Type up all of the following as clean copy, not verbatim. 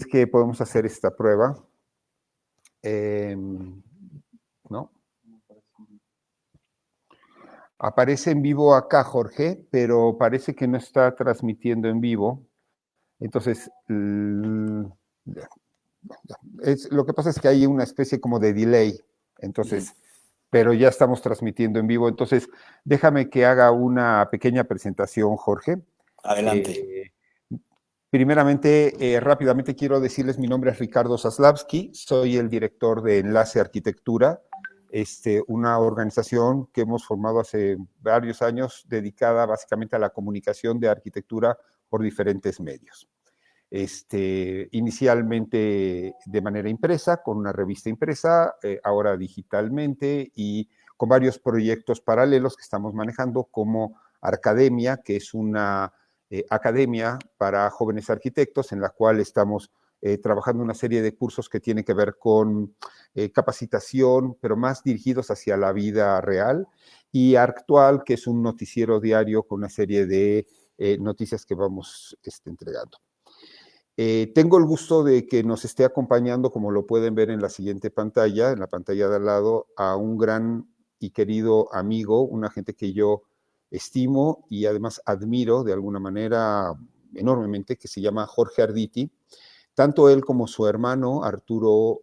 que podemos hacer esta prueba. ¿No? Aparece en vivo acá, Jorge, pero parece que no está transmitiendo en vivo. Entonces, lo que pasa es que hay una especie como de delay. Entonces, pero ya estamos transmitiendo en vivo. Entonces, déjame que haga una pequeña presentación, Jorge. Adelante. Primeramente, rápidamente quiero decirles, mi nombre es Ricardo Zaslavsky, soy el director de Enlace Arquitectura, una organización que hemos formado hace varios años dedicada básicamente a la comunicación de arquitectura por diferentes medios. Inicialmente de manera impresa, con una revista impresa, ahora digitalmente y con varios proyectos paralelos que estamos manejando, como Arcademia, que es una academia para jóvenes arquitectos en la cual estamos trabajando una serie de cursos que tienen que ver con capacitación, pero más dirigidos hacia la vida real, y Arctual, que es un noticiero diario con una serie de noticias que vamos entregando. Tengo el gusto de que nos esté acompañando, como lo pueden ver en la siguiente pantalla, en la pantalla de al lado, a un gran y querido amigo, una gente que yo estimo y además admiro de alguna manera enormemente, que se llama Jorge Arditi. Tanto él como su hermano Arturo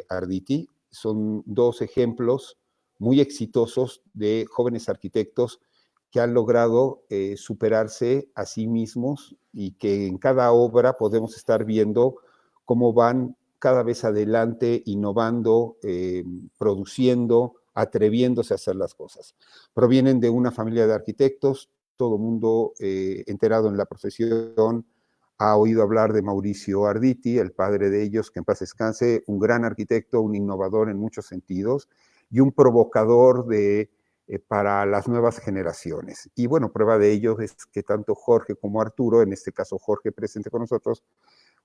Arditi son dos ejemplos muy exitosos de jóvenes arquitectos que han logrado superarse a sí mismos y que en cada obra podemos estar viendo cómo van cada vez adelante, innovando, produciendo, atreviéndose a hacer las cosas. Provienen de una familia de arquitectos, todo el mundo enterado en la profesión ha oído hablar de Mauricio Arditi, el padre de ellos, que en paz descanse, un gran arquitecto, un innovador en muchos sentidos y un provocador para las nuevas generaciones. Y bueno, prueba de ello es que tanto Jorge como Arturo, en este caso Jorge presente con nosotros,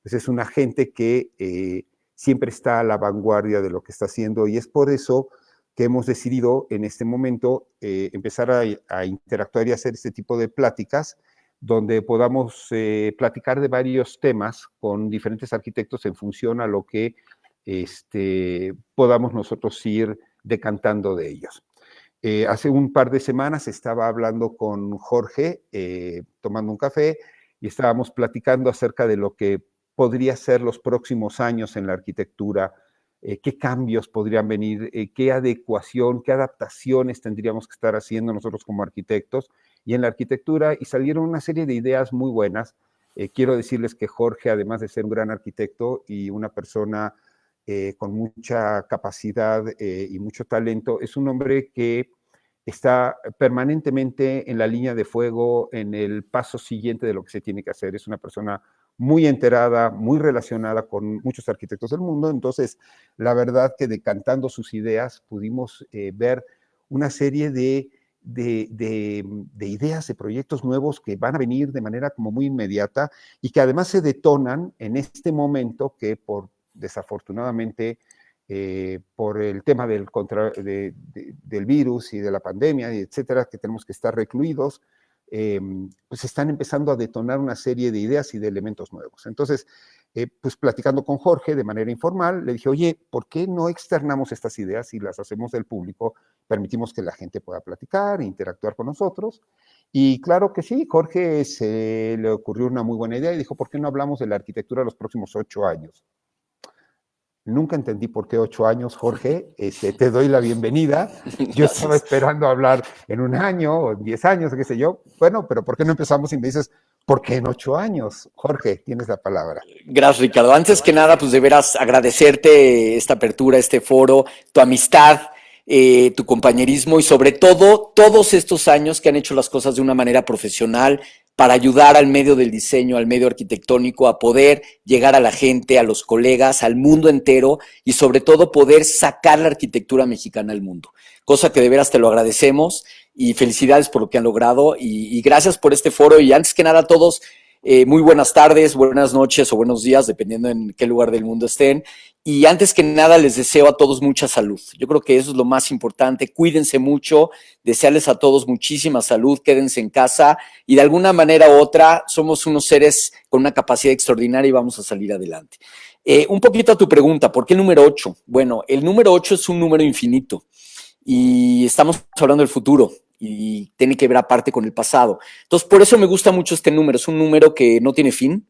pues es una gente que siempre está a la vanguardia de lo que está haciendo, y es por eso que hemos decidido en este momento empezar a interactuar y hacer este tipo de pláticas donde podamos platicar de varios temas con diferentes arquitectos en función a lo que podamos nosotros ir decantando de ellos. Hace un par de semanas estaba hablando con Jorge, tomando un café, y estábamos platicando acerca de lo que podría ser los próximos años en la arquitectura, qué cambios podrían venir, qué adecuación, qué adaptaciones tendríamos que estar haciendo nosotros como arquitectos y en la arquitectura, y salieron una serie de ideas muy buenas. Quiero decirles que Jorge, además de ser un gran arquitecto y una persona con mucha capacidad y mucho talento, es un hombre que está permanentemente en la línea de fuego, en el paso siguiente de lo que se tiene que hacer. Es una persona muy enterada, muy relacionada con muchos arquitectos del mundo. Entonces, la verdad que decantando sus ideas pudimos ver una serie de ideas, de proyectos nuevos que van a venir de manera como muy inmediata y que además se detonan en este momento que desafortunadamente, por el tema del virus y de la pandemia, etcétera, que tenemos que estar recluidos, pues están empezando a detonar una serie de ideas y de elementos nuevos. Entonces, pues platicando con Jorge de manera informal, le dije, oye, ¿por qué no externamos estas ideas y las hacemos del público? Permitimos que la gente pueda platicar e interactuar con nosotros. Y claro que sí, Jorge se le ocurrió una muy buena idea y dijo, ¿por qué no hablamos de la arquitectura de los próximos 8 años? Nunca entendí por qué 8 años, Jorge. Te doy la bienvenida. Yo estaba esperando hablar en 1 año o 10 años, qué sé yo. Bueno, pero ¿por qué no empezamos y me dices, ¿por qué en 8 años? Jorge, tienes la palabra. Gracias, Ricardo. Antes que nada, pues de veras agradecerte esta apertura, este foro, tu amistad, tu compañerismo y sobre todo todos estos años que han hecho las cosas de una manera profesional para ayudar al medio del diseño, al medio arquitectónico, a poder llegar a la gente, a los colegas, al mundo entero y sobre todo poder sacar la arquitectura mexicana al mundo. Cosa que de veras te lo agradecemos y felicidades por lo que han logrado y gracias por este foro. Y antes que nada a todos, Muy buenas tardes, buenas noches o buenos días, dependiendo en qué lugar del mundo estén. Y antes que nada, les deseo a todos mucha salud. Yo creo que eso es lo más importante. Cuídense mucho, desearles a todos muchísima salud, quédense en casa y de alguna manera u otra somos unos seres con una capacidad extraordinaria y vamos a salir adelante. Un poquito a tu pregunta, ¿por qué el número 8? Bueno, el número 8 es un número infinito y estamos hablando del futuro y tiene que ver aparte con el pasado. Entonces, por eso me gusta mucho este número. Es un número que no tiene fin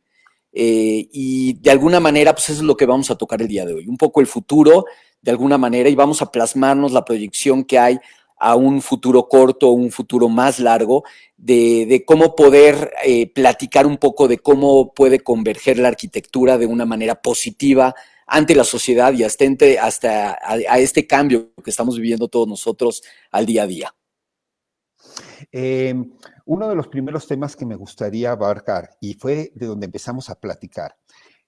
y de alguna manera, pues eso es lo que vamos a tocar el día de hoy. Un poco el futuro, de alguna manera, y vamos a plasmarnos la proyección que hay a un futuro corto o un futuro más largo, de cómo poder platicar un poco de cómo puede converger la arquitectura de una manera positiva ante la sociedad y hasta a este cambio que estamos viviendo todos nosotros al día a día. Eh, Uno de los primeros temas que me gustaría abarcar, y fue de donde empezamos a platicar,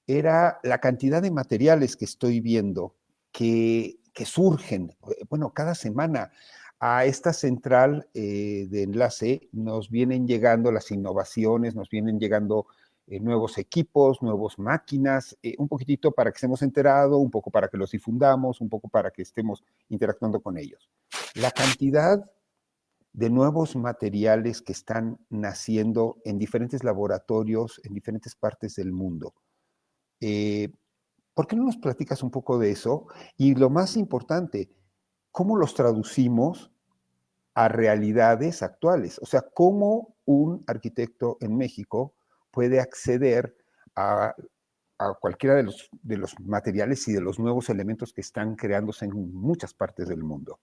era la cantidad de materiales que estoy viendo que surgen, bueno, cada semana. A esta central de enlace nos vienen llegando las innovaciones, nos vienen llegando nuevos equipos, nuevas máquinas, un poquitito para que estemos enterados, un poco para que los difundamos, un poco para que estemos interactuando con ellos. La cantidad de nuevos materiales que están naciendo en diferentes laboratorios, en diferentes partes del mundo. Eh, ¿Por qué no nos platicas un poco de eso? Y lo más importante, ¿cómo los traducimos a realidades actuales? O sea, ¿cómo un arquitecto en México puede acceder a cualquiera de los materiales y de los nuevos elementos que están creándose en muchas partes del mundo?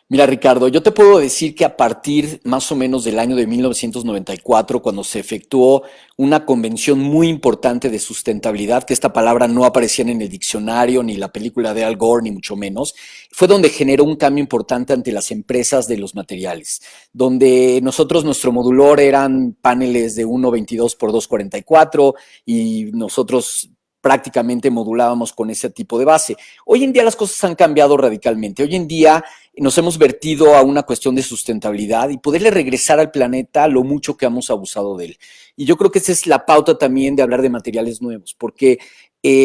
Mira, Ricardo, yo te puedo decir que a partir más o menos del año de 1994, cuando se efectuó una convención muy importante de sustentabilidad, que esta palabra no aparecía en el diccionario, ni la película de Al Gore, ni mucho menos, fue donde generó un cambio importante ante las empresas de los materiales, donde nosotros, nuestro modulor eran paneles de 1,22 por 2,44 y nosotros prácticamente modulábamos con ese tipo de base. Hoy en día las cosas han cambiado radicalmente. Hoy en día nos hemos vertido a una cuestión de sustentabilidad y poderle regresar al planeta lo mucho que hemos abusado de él. Y yo creo que esa es la pauta también de hablar de materiales nuevos, porque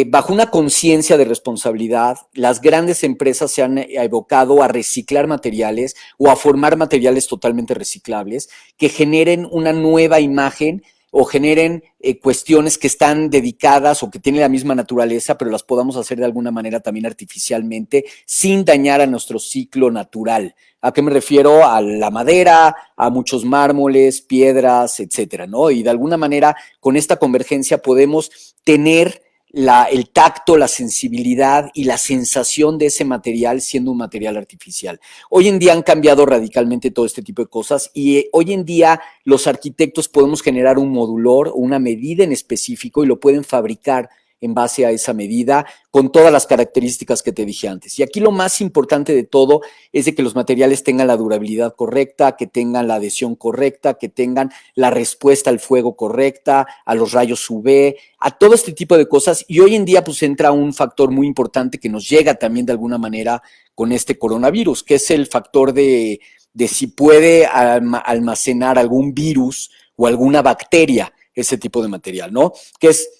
bajo una conciencia de responsabilidad, las grandes empresas se han evocado a reciclar materiales o a formar materiales totalmente reciclables que generen una nueva imagen o generen cuestiones que están dedicadas o que tienen la misma naturaleza, pero las podamos hacer de alguna manera también artificialmente, sin dañar a nuestro ciclo natural. ¿A qué me refiero? A la madera, a muchos mármoles, piedras, etcétera, ¿no? Y de alguna manera, con esta convergencia podemos tener el tacto, la sensibilidad y la sensación de ese material siendo un material artificial. Hoy en día han cambiado radicalmente todo este tipo de cosas y hoy en día los arquitectos podemos generar un modulor o una medida en específico y lo pueden fabricar en base a esa medida con todas las características que te dije antes. Y aquí lo más importante de todo es de que los materiales tengan la durabilidad correcta, que tengan la adhesión correcta, que tengan la respuesta al fuego correcta, a los rayos UV, a todo este tipo de cosas. Y hoy en día pues entra un factor muy importante que nos llega también de alguna manera con este coronavirus, que es el factor de si puede almacenar algún virus o alguna bacteria ese tipo de material, ¿no? Que es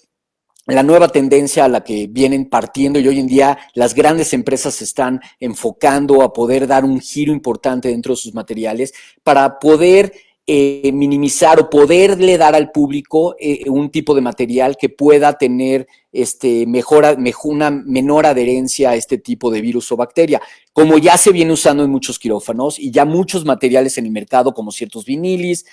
la nueva tendencia a la que vienen partiendo y hoy en día las grandes empresas se están enfocando a poder dar un giro importante dentro de sus materiales para poder minimizar o poderle dar al público un tipo de material que pueda tener una menor adherencia a este tipo de virus o bacteria, como ya se viene usando en muchos quirófanos y ya muchos materiales en el mercado, como ciertos viniles,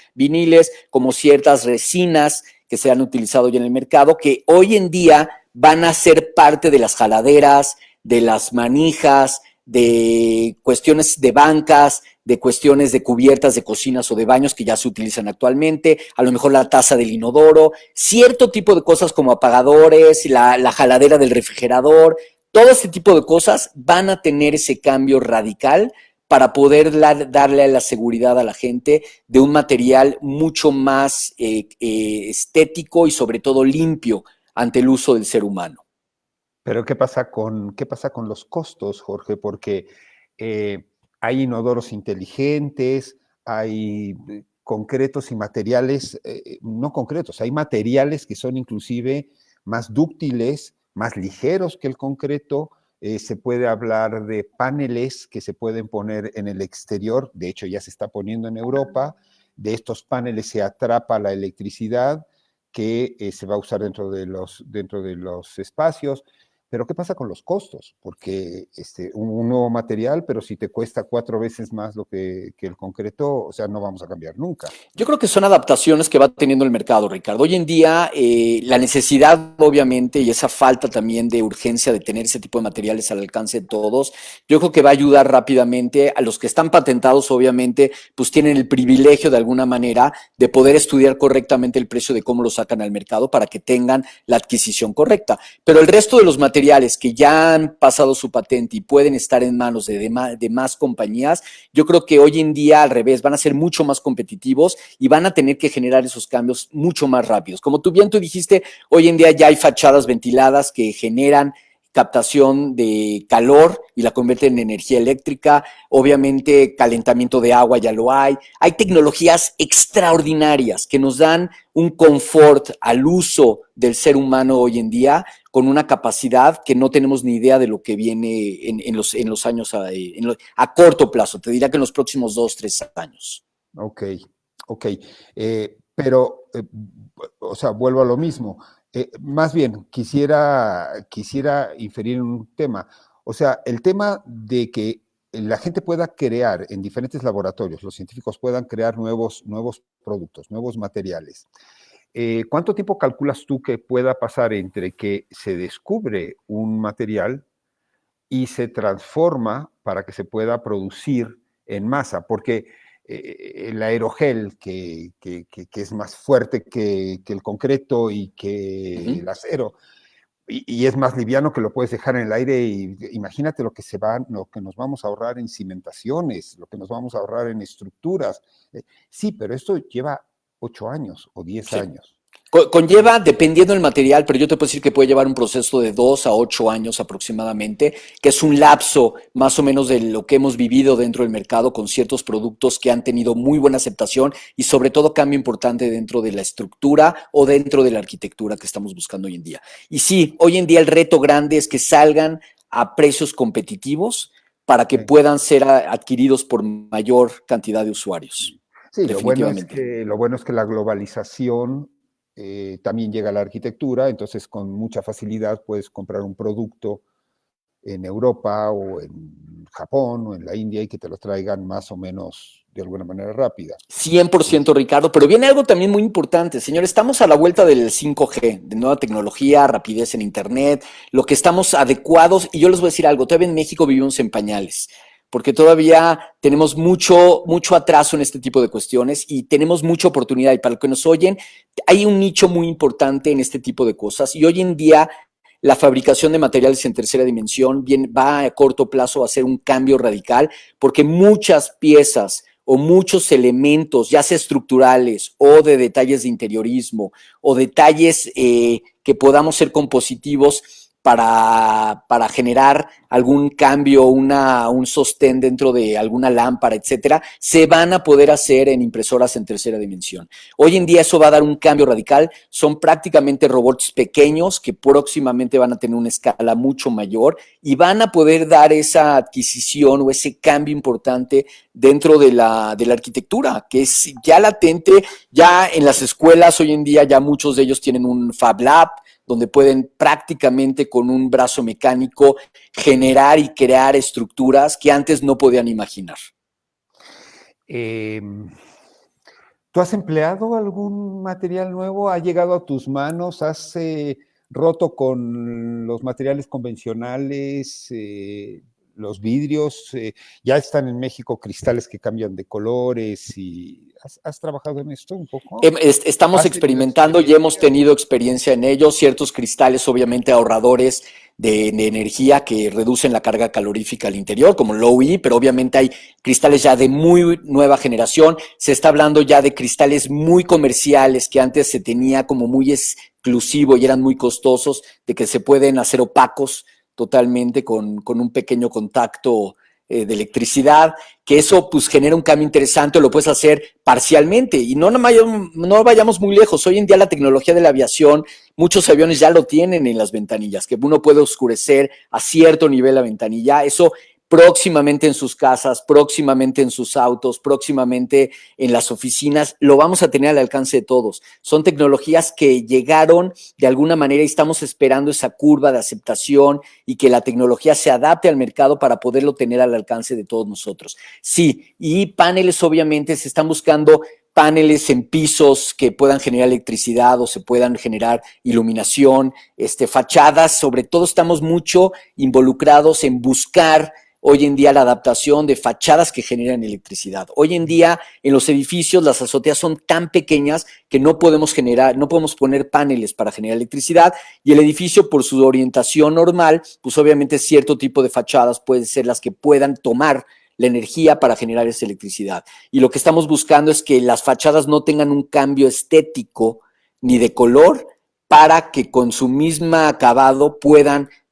como ciertas resinas que se han utilizado ya en el mercado, que hoy en día van a ser parte de las jaladeras, de las manijas, de cuestiones de bancas, de cuestiones de cubiertas de cocinas o de baños que ya se utilizan actualmente, a lo mejor la taza del inodoro, cierto tipo de cosas como apagadores, la jaladera del refrigerador, todo este tipo de cosas van a tener ese cambio radical para poder darle la seguridad a la gente de un material mucho más estético y sobre todo limpio ante el uso del ser humano. Pero qué pasa con los costos, Jorge? Porque hay inodoros inteligentes, hay concretos y materiales, no concretos, hay materiales que son inclusive más dúctiles, más ligeros que el concreto. Se puede hablar de paneles que se pueden poner en el exterior, de hecho ya se está poniendo en Europa. De estos paneles se atrapa la electricidad que se va a usar dentro de los espacios. Pero ¿qué pasa con los costos? Porque un nuevo material, pero si te cuesta 4 veces más lo que el concreto, o sea, no vamos a cambiar nunca. Yo creo que son adaptaciones que va teniendo el mercado, Ricardo. Hoy en día, la necesidad, obviamente, y esa falta también de urgencia de tener ese tipo de materiales al alcance de todos, yo creo que va a ayudar rápidamente a los que están patentados, obviamente, pues tienen el privilegio de alguna manera de poder estudiar correctamente el precio de cómo lo sacan al mercado para que tengan la adquisición correcta. Pero el resto de los materiales que ya han pasado su patente y pueden estar en manos de más compañías, yo creo que hoy en día, al revés, van a ser mucho más competitivos y van a tener que generar esos cambios mucho más rápidos. Como tú dijiste, hoy en día ya hay fachadas ventiladas que generan captación de calor y la convierten en energía eléctrica. Obviamente, calentamiento de agua ya lo hay. Hay tecnologías extraordinarias que nos dan un confort al uso del ser humano hoy en día con una capacidad que no tenemos ni idea de lo que viene en los años a corto plazo. Te diría que en los próximos 2, 3 años. Ok, ok. Pero, o sea, vuelvo a lo mismo. Más bien, quisiera inferir en un tema. O sea, el tema de que la gente pueda crear en diferentes laboratorios, los científicos puedan crear nuevos productos, nuevos materiales. ¿Cuánto tiempo calculas tú que pueda pasar entre que se descubre un material y se transforma para que se pueda producir en masa? Porque el aerogel, que es más fuerte que el concreto y que el acero, y es más liviano, que lo puedes dejar en el aire, y imagínate lo que nos vamos a ahorrar en cimentaciones, lo que nos vamos a ahorrar en estructuras. Sí, pero esto lleva 8 años o 10 Sí. años. Conlleva, dependiendo del material, pero yo te puedo decir que puede llevar un proceso de 2 a 8 años aproximadamente, que es un lapso más o menos de lo que hemos vivido dentro del mercado con ciertos productos que han tenido muy buena aceptación y sobre todo cambio importante dentro de la estructura o dentro de la arquitectura que estamos buscando hoy en día. Y sí, hoy en día el reto grande es que salgan a precios competitivos para que puedan ser adquiridos por mayor cantidad de usuarios. Sí, Definitivamente. lo bueno es que la globalización también llega a la arquitectura, entonces con mucha facilidad puedes comprar un producto en Europa o en Japón o en la India y que te lo traigan más o menos de alguna manera rápida. 100%, Ricardo, pero viene algo también muy importante, señor. Estamos a la vuelta del 5G, de nueva tecnología, rapidez en Internet, lo que estamos adecuados, y yo les voy a decir algo, todavía en México vivimos en pañales, porque todavía tenemos mucho atraso en este tipo de cuestiones y tenemos mucha oportunidad. Y para los que nos oyen, hay un nicho muy importante en este tipo de cosas, y hoy en día la fabricación de materiales en tercera dimensión va a corto plazo a ser un cambio radical, porque muchas piezas o muchos elementos, ya sea estructurales o de detalles de interiorismo o detalles que podamos ser compositivos para generar algún cambio, un sostén dentro de alguna lámpara, etcétera, se van a poder hacer en impresoras en tercera dimensión. Hoy en día eso va a dar un cambio radical. Son prácticamente robots pequeños que próximamente van a tener una escala mucho mayor y van a poder dar esa adquisición o ese cambio importante dentro de la arquitectura, que es ya latente. Ya en las escuelas hoy en día ya muchos de ellos tienen un Fab Lab, donde pueden prácticamente con un brazo mecánico generar y crear estructuras que antes no podían imaginar. ¿Tú has empleado algún material nuevo? ¿Ha llegado a tus manos? ¿Has roto con los materiales convencionales? Los vidrios, ya están en México cristales que cambian de colores. Y ¿has trabajado en esto un poco? Estamos experimentando y hemos tenido experiencia en ello. Ciertos cristales, obviamente, ahorradores de energía que reducen la carga calorífica al interior, como Low E, pero obviamente hay cristales ya de muy nueva generación. Se está hablando ya de cristales muy comerciales que antes se tenía como muy exclusivo y eran muy costosos, de que se pueden hacer opacos totalmente con un pequeño contacto de electricidad, que eso pues genera un cambio interesante, lo puedes hacer parcialmente y no vayamos muy lejos. Hoy en día la tecnología de la aviación, muchos aviones ya lo tienen en las ventanillas, que uno puede oscurecer a cierto nivel la ventanilla. Eso próximamente en sus casas, próximamente en sus autos, próximamente en las oficinas, lo vamos a tener al alcance de todos. Son tecnologías que llegaron de alguna manera y estamos esperando esa curva de aceptación y que la tecnología se adapte al mercado para poderlo tener al alcance de todos nosotros. Sí, y paneles obviamente se están buscando paneles en pisos que puedan generar electricidad o se puedan generar iluminación, fachadas, sobre todo estamos mucho involucrados en buscar hoy en día la adaptación de fachadas que generan electricidad. Hoy en día en los edificios las azoteas son tan pequeñas que no podemos poner paneles para generar electricidad y el edificio por su orientación normal, pues obviamente cierto tipo de fachadas pueden ser las que puedan tomar la energía para generar esa electricidad. Y lo que estamos buscando es que las fachadas no tengan un cambio estético ni de color para que con su misma acabado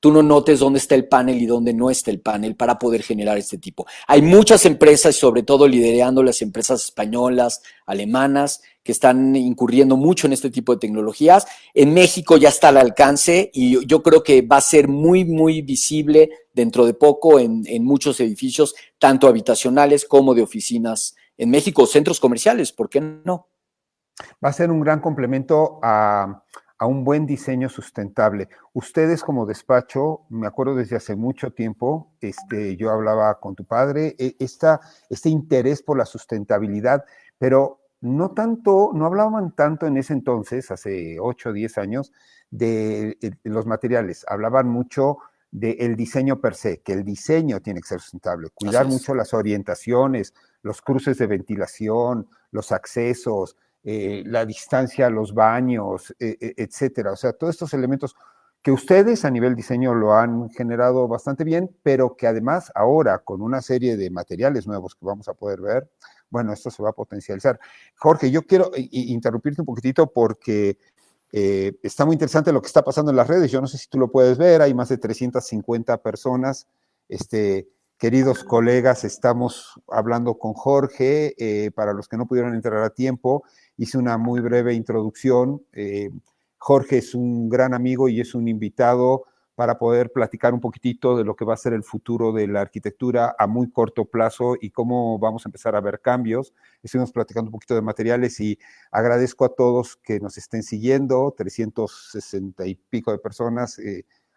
tú no notes dónde está el panel y dónde no está el panel para poder generar este tipo. Hay muchas empresas, sobre todo liderando las empresas españolas, alemanas, que están incurriendo mucho en este tipo de tecnologías. En México ya está al alcance y yo creo que va a ser muy, muy visible dentro de poco en muchos edificios, tanto habitacionales como de oficinas en México, centros comerciales, ¿por qué no? Va a ser un gran complemento a un buen diseño sustentable. Ustedes como despacho, me acuerdo desde hace mucho tiempo, yo hablaba con tu padre, este interés por la sustentabilidad, pero no hablaban tanto en ese entonces, hace 8 o 10 años, de los materiales, hablaban mucho del diseño per se, que el diseño tiene que ser sustentable, cuidar mucho las orientaciones, los cruces de ventilación, los accesos, la distancia a los baños, etcétera. O sea, todos estos elementos que ustedes a nivel diseño lo han generado bastante bien, pero que además ahora con una serie de materiales nuevos que vamos a poder ver, bueno, esto se va a potencializar. Jorge, yo quiero interrumpirte un poquitito porque está muy interesante lo que está pasando en las redes. Yo no sé si tú lo puedes ver, hay más de 350 personas. Queridos colegas, estamos hablando con Jorge. Para los que no pudieron entrar a tiempo, hice una muy breve introducción. Jorge es un gran amigo y es un invitado para poder platicar un poquitito de lo que va a ser el futuro de la arquitectura a muy corto plazo y cómo vamos a empezar a ver cambios. Estuvimos platicando un poquito de materiales y agradezco a todos que nos estén siguiendo, 360 y pico de personas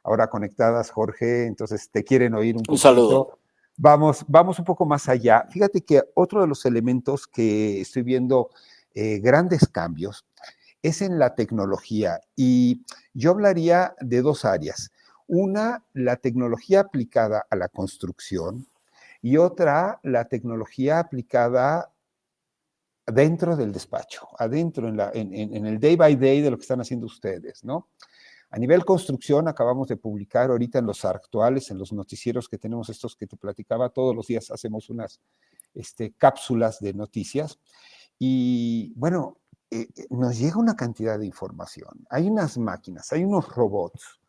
ahora conectadas, Jorge, entonces te quieren oír un poquito. Un saludo. Vamos un poco más allá. Fíjate que otro de los elementos que estoy viendo grandes cambios es en la tecnología y yo hablaría de dos áreas. Una, la tecnología aplicada a la construcción y otra, la tecnología aplicada dentro del despacho, adentro en el day by day de lo que están haciendo ustedes, ¿no? A nivel construcción, acabamos de publicar ahorita en los actuales, en los noticieros que tenemos estos que te platicaba, todos los días hacemos unas cápsulas de noticias y bueno, nos llega una cantidad de información. Hay unas máquinas, hay unos robots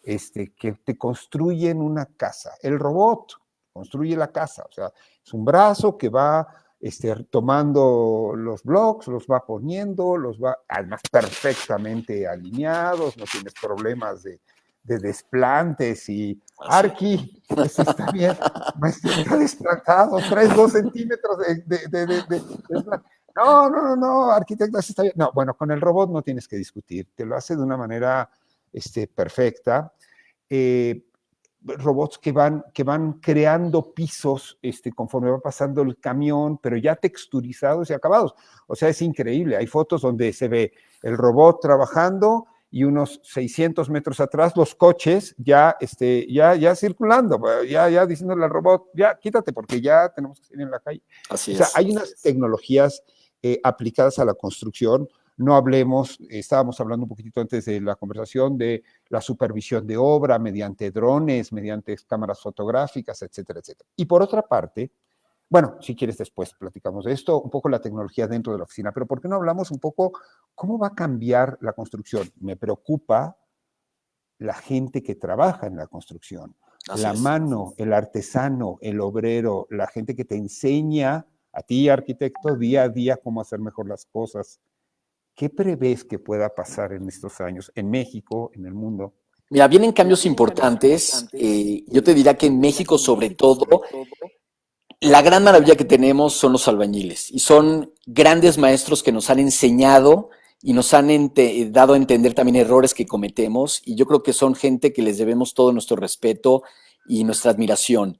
que te construyen una casa. El robot construye la casa, o sea, es un brazo que va tomando los blocks, los va poniendo, los va, además perfectamente alineados, no tienes problemas de desplantes y Arqui, está bien, está desplantado, traes 2 centímetros de no, arquitecto, está bien. No, bueno, con el robot no tienes que discutir, te lo hace de una manera perfecta. Robots que van creando pisos conforme va pasando el camión, pero ya texturizados y acabados. O sea, es increíble. Hay fotos donde se ve el robot trabajando y unos 600 metros atrás los coches ya circulando, ya diciéndole al robot, ya quítate porque ya tenemos que salir en la calle. Así o sea, es. Hay unas tecnologías aplicadas a la construcción. No hablemos, estábamos hablando un poquitito antes de la conversación de la supervisión de obra mediante drones, mediante cámaras fotográficas, etcétera, etcétera. Y por otra parte, bueno, si quieres después platicamos de esto, un poco la tecnología dentro de la oficina, pero ¿por qué no hablamos un poco cómo va a cambiar la construcción? Me preocupa la gente que trabaja en la construcción. Así La es. mano, el artesano, el obrero, la gente que te enseña a ti, arquitecto, día a día cómo hacer mejor las cosas. ¿Qué prevés que pueda pasar en estos años en México, en el mundo? Mira, vienen cambios importantes. Yo te diría que en México, sobre todo, la gran maravilla que tenemos son los albañiles y son grandes maestros que nos han enseñado y nos han dado a entender también errores que cometemos y yo creo que son gente que les debemos todo nuestro respeto y nuestra admiración.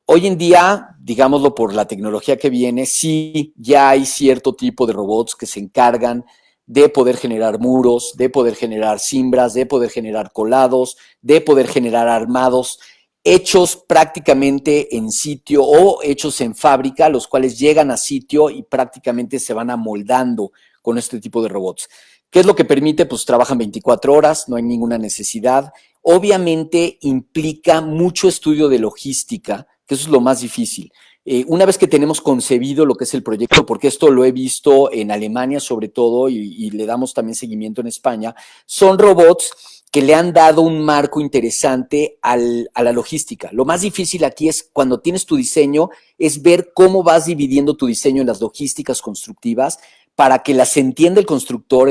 Hoy en día, digámoslo por la tecnología que viene, sí ya hay cierto tipo de robots que se encargan de poder generar muros, de poder generar cimbras, de poder generar colados, de poder generar armados hechos prácticamente en sitio o hechos en fábrica, los cuales llegan a sitio y prácticamente se van amoldando con este tipo de robots. ¿Qué es lo que permite? Pues trabajan 24 horas, no hay ninguna necesidad. Obviamente implica mucho estudio de logística, que eso es lo más difícil. Una vez que tenemos concebido lo que es el proyecto, porque esto lo he visto en Alemania sobre todo y le damos también seguimiento en España, son robots que le han dado un marco interesante a la logística. Lo más difícil aquí es cuando tienes tu diseño, es ver cómo vas dividiendo tu diseño en las logísticas constructivas para que las entienda el constructor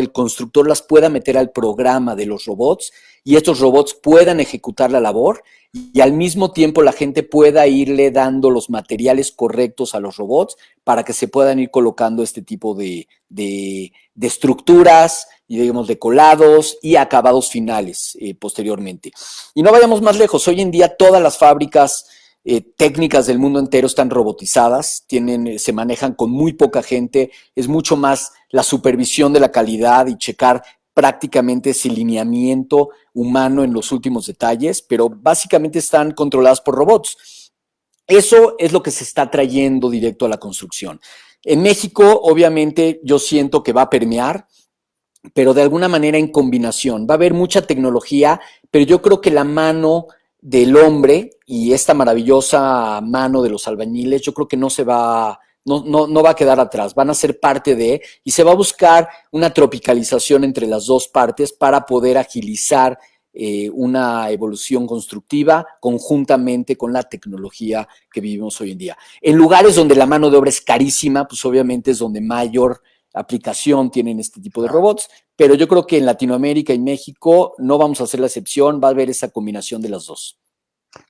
las pueda meter al programa de los robots y estos robots puedan ejecutar la labor y al mismo tiempo la gente pueda irle dando los materiales correctos a los robots para que se puedan ir colocando este tipo de estructuras y digamos de colados y acabados finales posteriormente. Y no vayamos más lejos, hoy en día todas las fábricas técnicas del mundo entero están robotizadas, se manejan con muy poca gente, es mucho más la supervisión de la calidad y checar prácticamente ese lineamiento humano en los últimos detalles, pero básicamente están controladas por robots. Eso es lo que se está trayendo directo a la construcción. En México, obviamente, yo siento que va a permear, pero de alguna manera en combinación. Va a haber mucha tecnología, pero yo creo que la mano del hombre y esta maravillosa mano de los albañiles, yo creo que no va a quedar atrás, van a ser parte de, y se va a buscar una tropicalización entre las dos partes para poder agilizar una evolución constructiva conjuntamente con la tecnología que vivimos hoy en día. En lugares donde la mano de obra es carísima, pues obviamente es donde mayor aplicación tienen este tipo de robots, pero yo creo que en Latinoamérica y México no vamos a hacer la excepción, va a haber esa combinación de las dos.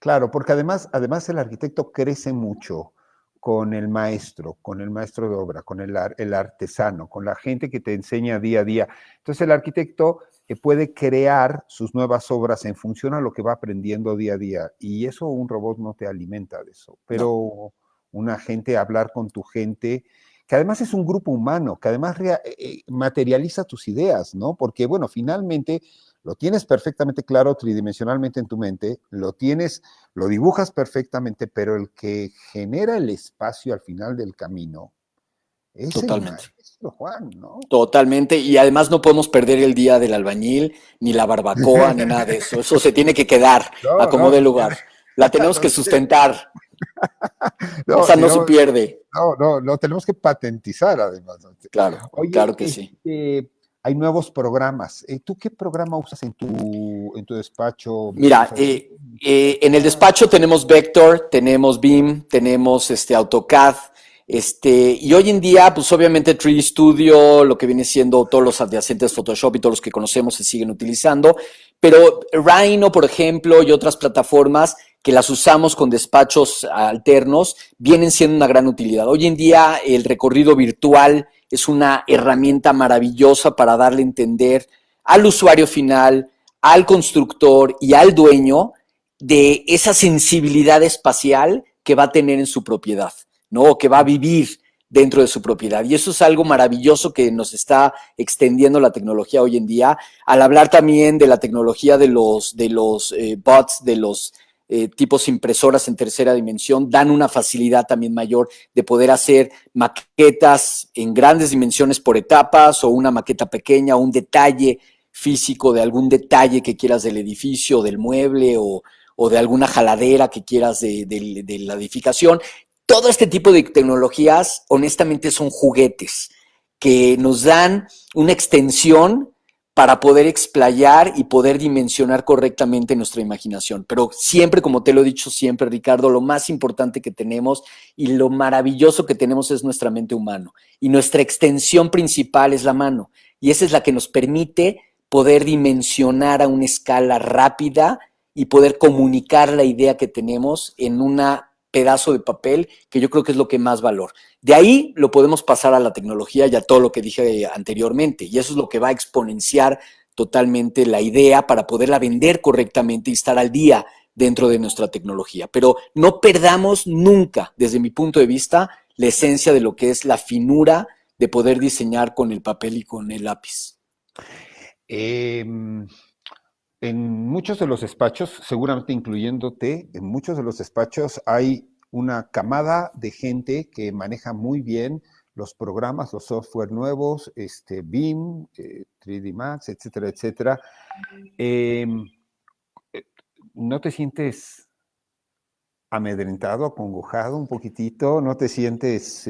Claro, porque además el arquitecto crece mucho con el maestro de obra, con el artesano, con la gente que te enseña día a día. Entonces el arquitecto puede crear sus nuevas obras en función a lo que va aprendiendo día a día. Y eso un robot no te alimenta de eso. No, Pero una gente, hablar con tu gente, que además es un grupo humano, que además materializa tus ideas, ¿no? Porque, bueno, finalmente lo tienes perfectamente claro tridimensionalmente en tu mente, lo dibujas perfectamente, pero el que genera el espacio al final del camino es el totalmente. maestro Juan, ¿no? Totalmente, y además no podemos perder el día del albañil, ni la barbacoa, ni nada de eso. Eso se tiene que quedar a No, como no, dé se lugar. tiene, La tenemos que no, se tiene, sustentar. no, Esa y no se no, pierde. lo tenemos que patentizar además. Claro, claro Oye, que sí. hay nuevos programas. ¿Tú qué programa usas en tu despacho? Mira, ¿Usas en el despacho tenemos Vector, tenemos BIM, tenemos AutoCAD, y hoy en día, pues obviamente 3D Studio, lo que viene siendo todos los adyacentes Photoshop y todos los que conocemos se siguen utilizando, pero Rhino, por ejemplo, y otras plataformas que las usamos con despachos alternos, vienen siendo una gran utilidad. Hoy en día el recorrido virtual es una herramienta maravillosa para darle a entender al usuario final, al constructor y al dueño de esa sensibilidad espacial que va a tener en su propiedad, ¿no? O que va a vivir dentro de su propiedad. Y eso es algo maravilloso que nos está extendiendo la tecnología hoy en día. Al hablar también de la tecnología de los bots, de los tipos impresoras en tercera dimensión, dan una facilidad también mayor de poder hacer maquetas en grandes dimensiones por etapas o una maqueta pequeña o un detalle físico de algún detalle que quieras del edificio, del mueble o de alguna jaladera que quieras de la edificación. Todo este tipo de tecnologías, honestamente, son juguetes que nos dan una extensión para poder explayar y poder dimensionar correctamente nuestra imaginación. Pero siempre, como te lo he dicho siempre, Ricardo, lo más importante que tenemos y lo maravilloso que tenemos es nuestra mente humana. Y nuestra extensión principal es la mano. Y esa es la que nos permite poder dimensionar a una escala rápida y poder comunicar la idea que tenemos en un pedazo de papel, que yo creo que es lo que más valor. De ahí lo podemos pasar a la tecnología y a todo lo que dije anteriormente, y eso es lo que va a exponenciar totalmente la idea para poderla vender correctamente y estar al día dentro de nuestra tecnología. Pero no perdamos nunca, desde mi punto de vista, la esencia de lo que es la finura de poder diseñar con el papel y con el lápiz. En muchos de los despachos, seguramente incluyéndote, en muchos de los despachos hay una camada de gente que maneja muy bien los programas, los software nuevos, BIM, 3D Max, etcétera, etcétera. Eh, ¿No te sientes amedrentado, acongojado un poquitito? ¿No te sientes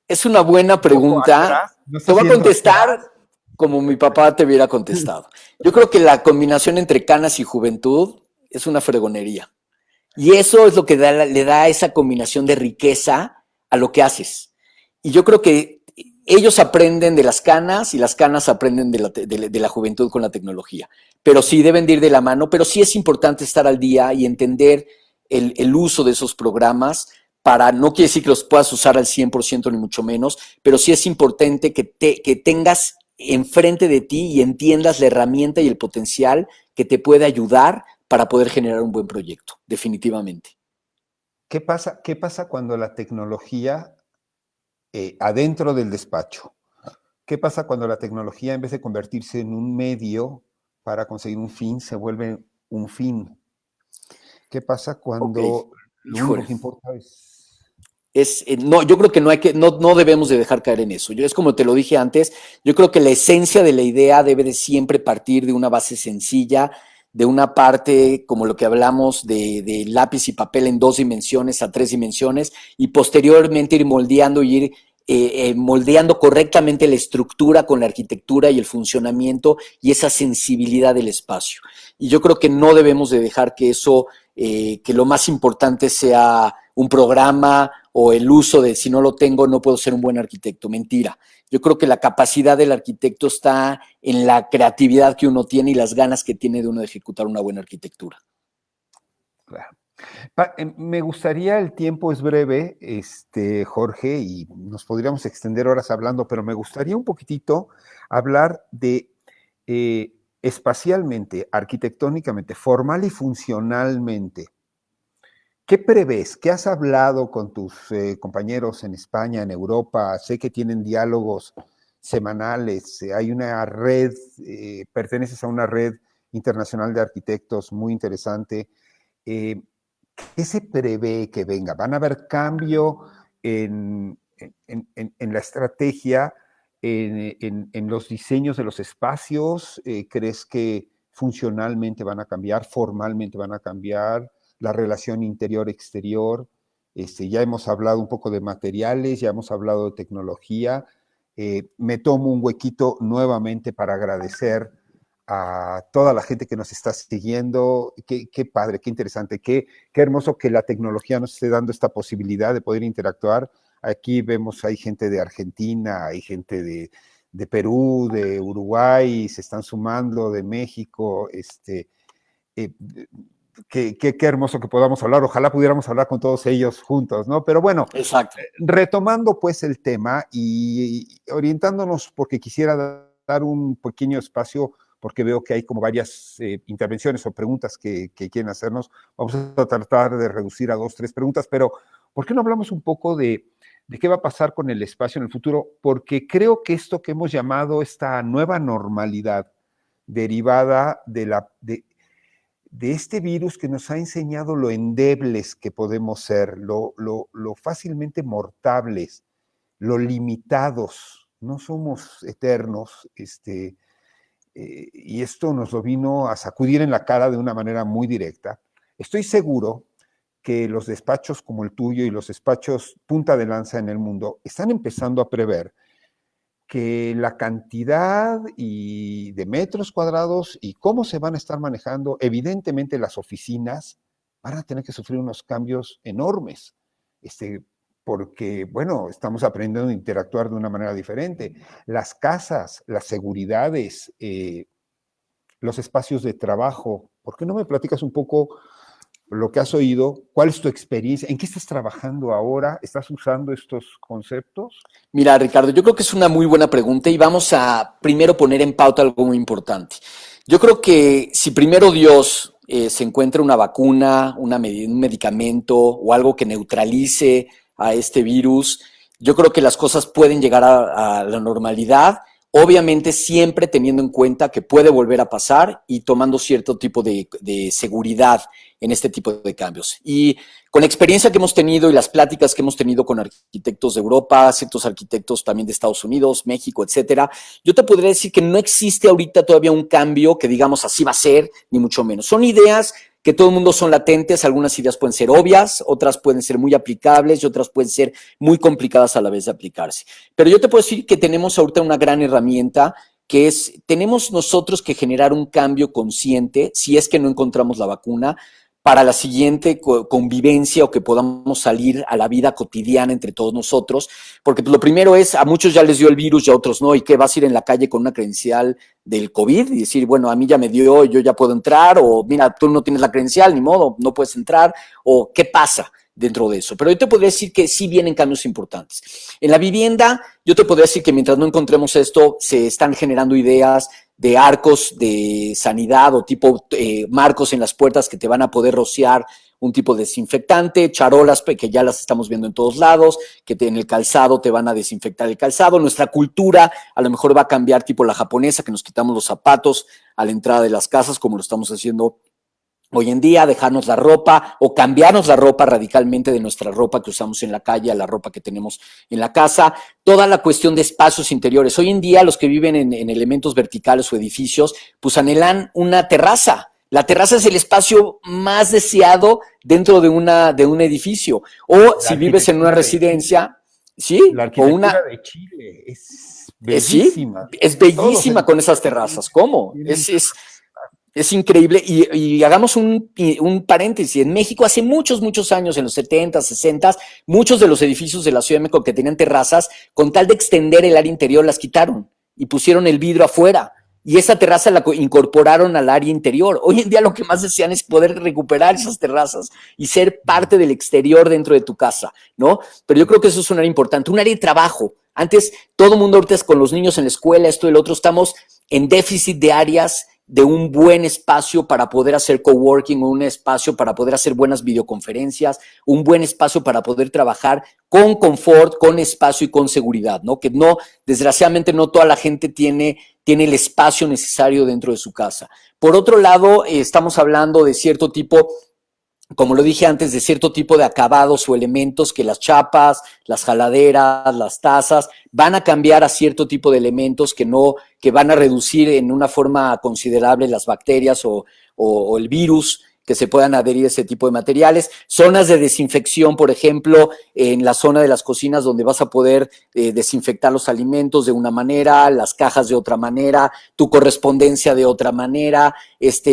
Es una buena un poco pregunta. atrás? ¿No Te estás voy a yendo contestar atrás? como mi papá te hubiera contestado. Yo creo que la combinación entre canas y juventud es una fregonería. Y eso es lo que le da esa combinación de riqueza a lo que haces. Y yo creo que ellos aprenden de las canas y las canas aprenden de la juventud con la tecnología. Pero sí deben de ir de la mano, pero sí es importante estar al día y entender el uso de esos programas para, no quiere decir que los puedas usar al 100% ni mucho menos, pero sí es importante que tengas enfrente de ti y entiendas la herramienta y el potencial que te puede ayudar para poder generar un buen proyecto, definitivamente. Qué pasa cuando la tecnología adentro del despacho? ¿Qué pasa cuando la tecnología, en vez de convertirse en un medio para conseguir un fin, se vuelve un fin? ¿Qué pasa Ok, cuando lo único híjole. que importa es... No, yo creo que no debemos de dejar caer en eso. Es como te lo dije antes, yo creo que la esencia de la idea debe de siempre partir de una base sencilla, de una parte como lo que hablamos de lápiz y papel en 2 dimensiones a 3 dimensiones, y posteriormente ir moldeando y ir moldeando correctamente la estructura con la arquitectura y el funcionamiento y esa sensibilidad del espacio. Y yo creo que no debemos de dejar que eso, que lo más importante sea un programa o el uso de si no lo tengo no puedo ser un buen arquitecto. Mentira. Yo creo que la capacidad del arquitecto está en la creatividad que uno tiene y las ganas que tiene de uno de ejecutar una buena arquitectura. Claro. Me gustaría, el tiempo es breve, Jorge, y nos podríamos extender horas hablando, pero me gustaría un poquitito hablar de espacialmente, arquitectónicamente, formal y funcionalmente. ¿Qué prevés? ¿Qué has hablado con tus compañeros en España, en Europa? Sé que tienen diálogos semanales. Hay una red, perteneces a una red internacional de arquitectos muy interesante. Eh, ¿Qué se prevé que venga? ¿Van a haber cambio en la estrategia, en los diseños de los espacios? ¿Crees que funcionalmente van a cambiar, formalmente van a cambiar? La relación interior-exterior. Ya hemos hablado un poco de materiales, ya hemos hablado de tecnología. Me tomo un huequito nuevamente para agradecer a toda la gente que nos está siguiendo. Qué padre, qué interesante, qué hermoso que la tecnología nos esté dando esta posibilidad de poder interactuar. Aquí vemos, hay gente de Argentina, hay gente de Perú, de Uruguay, se están sumando, de México. Eh, qué hermoso que podamos hablar. Ojalá pudiéramos hablar con todos ellos juntos, ¿no? Pero bueno, Exacto. retomando pues el tema y orientándonos, porque quisiera dar un pequeño espacio, porque veo que hay como varias intervenciones o preguntas que quieren hacernos. Vamos a tratar de reducir a 2, 3 preguntas, pero ¿por qué no hablamos un poco de qué va a pasar con el espacio en el futuro? Porque creo que esto que hemos llamado esta nueva normalidad derivada de este virus que nos ha enseñado lo endebles que podemos ser, lo fácilmente mortables, lo limitados, no somos eternos, y esto nos lo vino a sacudir en la cara de una manera muy directa. Estoy seguro que los despachos como el tuyo y los despachos punta de lanza en el mundo están empezando a prever que la cantidad y de metros cuadrados y cómo se van a estar manejando, evidentemente las oficinas van a tener que sufrir unos cambios enormes, porque, bueno, estamos aprendiendo a interactuar de una manera diferente. Las casas, las seguridades, los espacios de trabajo. ¿Por qué no me platicas un poco lo que has oído? ¿Cuál es tu experiencia? ¿En qué estás trabajando ahora? ¿Estás usando estos conceptos? Mira, Ricardo, yo creo que es una muy buena pregunta y vamos a primero poner en pauta algo muy importante. Yo creo que si primero Dios se encuentra una vacuna, un medicamento o algo que neutralice a este virus, yo creo que las cosas pueden llegar a la normalidad, obviamente siempre teniendo en cuenta que puede volver a pasar y tomando cierto tipo de seguridad en este tipo de cambios. Y con la experiencia que hemos tenido y las pláticas que hemos tenido con arquitectos de Europa, ciertos arquitectos también de Estados Unidos, México, etcétera, yo te podría decir que no existe ahorita todavía un cambio que digamos así va a ser, ni mucho menos. Son ideas que todo el mundo son latentes, algunas ideas pueden ser obvias, otras pueden ser muy aplicables y otras pueden ser muy complicadas a la vez de aplicarse. Pero yo te puedo decir que tenemos ahorita una gran herramienta que es, tenemos nosotros que generar un cambio consciente, si es que no encontramos la vacuna, para la siguiente convivencia o que podamos salir a la vida cotidiana entre todos nosotros, porque pues, lo primero es, a muchos ya les dio el virus y a otros no, y que vas a ir en la calle con una credencial del COVID y decir, bueno, a mí ya me dio, yo ya puedo entrar, o mira, tú no tienes la credencial, ni modo, no puedes entrar, o qué pasa dentro de eso. Pero yo te podría decir que sí vienen cambios importantes. En la vivienda, yo te podría decir que mientras no encontremos esto, se están generando ideas de arcos de sanidad o tipo marcos en las puertas que te van a poder rociar un tipo de desinfectante, charolas que ya las estamos viendo en todos lados, que en el calzado te van a desinfectar el calzado. Nuestra cultura a lo mejor va a cambiar tipo la japonesa, que nos quitamos los zapatos a la entrada de las casas, como lo estamos haciendo hoy en día, dejarnos la ropa o cambiarnos la ropa radicalmente de nuestra ropa que usamos en la calle a la ropa que tenemos en la casa. Toda la cuestión de espacios interiores. Hoy en día los que viven en elementos verticales o edificios, pues anhelan una terraza. La terraza es el espacio más deseado dentro de un edificio. O si vives en una residencia, ¿sí? La O una... arquitectura de Chile es Sí, bellísima. es bellísima con esas terrazas. ¿Cómo? Es increíble y hagamos un paréntesis. En México hace muchos, muchos años, en los 70, 60, muchos de los edificios de la Ciudad de México que tenían terrazas, con tal de extender el área interior, las quitaron y pusieron el vidrio afuera. Y esa terraza la incorporaron al área interior. Hoy en día lo que más desean es poder recuperar esas terrazas y ser parte del exterior dentro de tu casa, ¿no? Pero yo creo que eso es un área importante. Un área de trabajo. Antes, todo el mundo ahorita es con los niños en la escuela, esto y el otro, estamos en déficit de áreas de un buen espacio para poder hacer coworking, un espacio para poder hacer buenas videoconferencias, un buen espacio para poder trabajar con confort, con espacio y con seguridad, ¿no? Que no, desgraciadamente no toda la gente tiene el espacio necesario dentro de su casa. Por otro lado, estamos hablando de cierto tipo, como lo dije antes, de cierto tipo de acabados o elementos que las chapas, las jaladeras, las tazas van a cambiar a cierto tipo de elementos que van a reducir en una forma considerable las bacterias o el virus que se puedan adherir a ese tipo de materiales. Zonas de desinfección, por ejemplo, en la zona de las cocinas donde vas a poder desinfectar los alimentos de una manera, las cajas de otra manera, tu correspondencia de otra manera.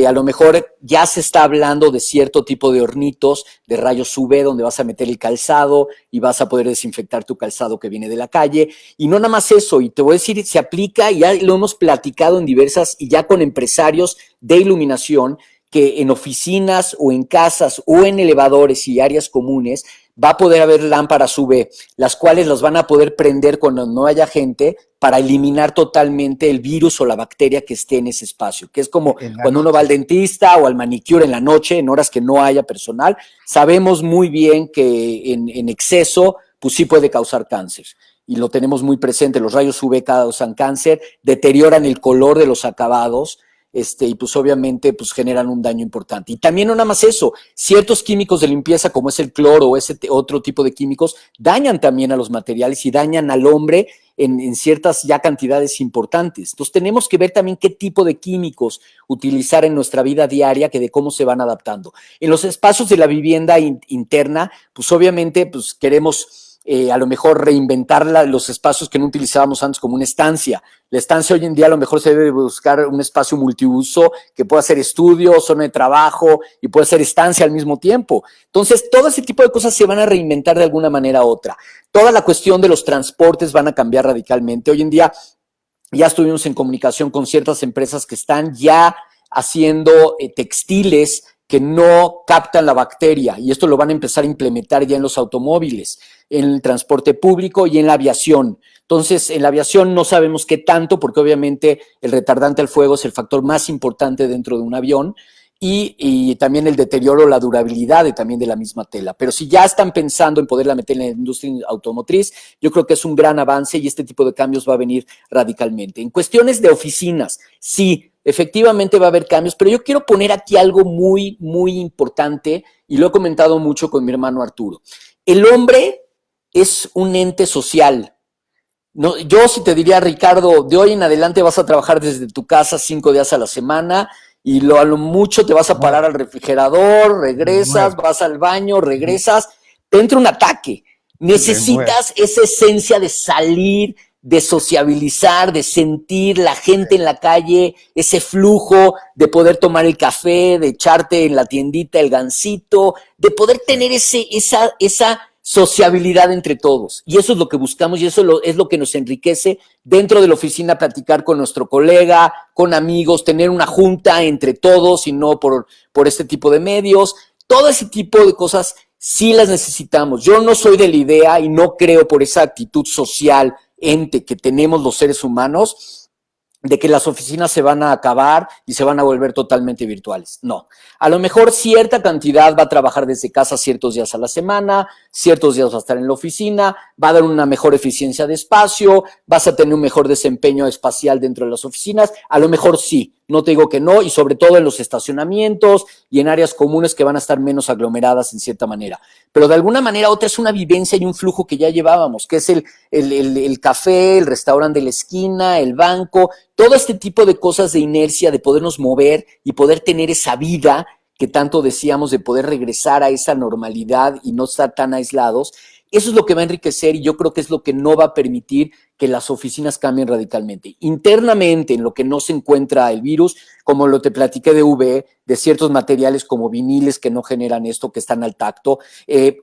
A lo mejor ya se está hablando de cierto tipo de hornitos de rayos UV donde vas a meter el calzado y vas a poder desinfectar tu calzado que viene de la calle. Y no nada más eso, y te voy a decir, se aplica, y ya lo hemos platicado en diversas, y ya con empresarios de iluminación, que en oficinas o en casas o en elevadores y áreas comunes va a poder haber lámparas UV, las cuales las van a poder prender cuando no haya gente para eliminar totalmente el virus o la bacteria que esté en ese espacio, que es como cuando uno va al dentista o al manicure en la noche, en horas que no haya personal. Sabemos muy bien que en exceso, pues sí puede causar cáncer. Y lo tenemos muy presente, los rayos UV causan cáncer, deterioran el color de los acabados, y pues obviamente pues generan un daño importante. Y también no nada más eso, ciertos químicos de limpieza como es el cloro o ese otro tipo de químicos dañan también a los materiales y dañan al hombre en ciertas ya cantidades importantes. Entonces tenemos que ver también qué tipo de químicos utilizar en nuestra vida diaria, que de cómo se van adaptando. En los espacios de la vivienda interna, pues obviamente pues queremos a lo mejor reinventar los espacios que no utilizábamos antes como una estancia. La estancia hoy en día a lo mejor se debe buscar un espacio multiuso que pueda ser estudio, zona de trabajo y puede ser estancia al mismo tiempo. Entonces, todo ese tipo de cosas se van a reinventar de alguna manera u otra. Toda la cuestión de los transportes van a cambiar radicalmente. Hoy en día ya estuvimos en comunicación con ciertas empresas que están ya haciendo textiles que no captan la bacteria, y esto lo van a empezar a implementar ya en los automóviles, en el transporte público y en la aviación. Entonces, en la aviación no sabemos qué tanto, porque obviamente el retardante al fuego es el factor más importante dentro de un avión, y también el deterioro, la durabilidad también de la misma tela. Pero si ya están pensando en poderla meter en la industria automotriz, yo creo que es un gran avance y este tipo de cambios va a venir radicalmente. En cuestiones de oficinas, sí, efectivamente va a haber cambios, pero yo quiero poner aquí algo muy, muy importante, y lo he comentado mucho con mi hermano Arturo. El hombre es un ente social. No, yo sí te diría, Ricardo, de hoy en adelante vas a trabajar desde tu casa 5 días a la semana, y a lo mucho te vas a parar al refrigerador, regresas, vas al baño, regresas, te entra un ataque. Necesitas esa esencia de salir, de sociabilizar, de sentir la gente en la calle, ese flujo, de poder tomar el café, de echarte en la tiendita el gansito, de poder tener esa sociabilidad entre todos. Y eso es lo que buscamos, y eso es lo que nos enriquece dentro de la oficina, platicar con nuestro colega, con amigos, tener una junta entre todos y no por este tipo de medios. Todo ese tipo de cosas sí las necesitamos. Yo no soy de la idea y no creo, por esa actitud social, ente que tenemos los seres humanos, de que las oficinas se van a acabar y se van a volver totalmente virtuales. No. A lo mejor cierta cantidad va a trabajar desde casa ciertos días a la semana, ciertos días va a estar en la oficina, va a dar una mejor eficiencia de espacio, vas a tener un mejor desempeño espacial dentro de las oficinas. A lo mejor sí, no te digo que no, y sobre todo en los estacionamientos y en áreas comunes que van a estar menos aglomeradas en cierta manera. Pero de alguna manera otra es una vivencia y un flujo que ya llevábamos, que es el café, el restaurante de la esquina, el banco, todo este tipo de cosas de inercia, de podernos mover y poder tener esa vida que tanto decíamos, de poder regresar a esa normalidad y no estar tan aislados. Eso es lo que va a enriquecer, y yo creo que es lo que no va a permitir que las oficinas cambien radicalmente. Internamente, en lo que no se encuentra el virus, como lo te platiqué de UV, de ciertos materiales como viniles que no generan esto, que están al tacto.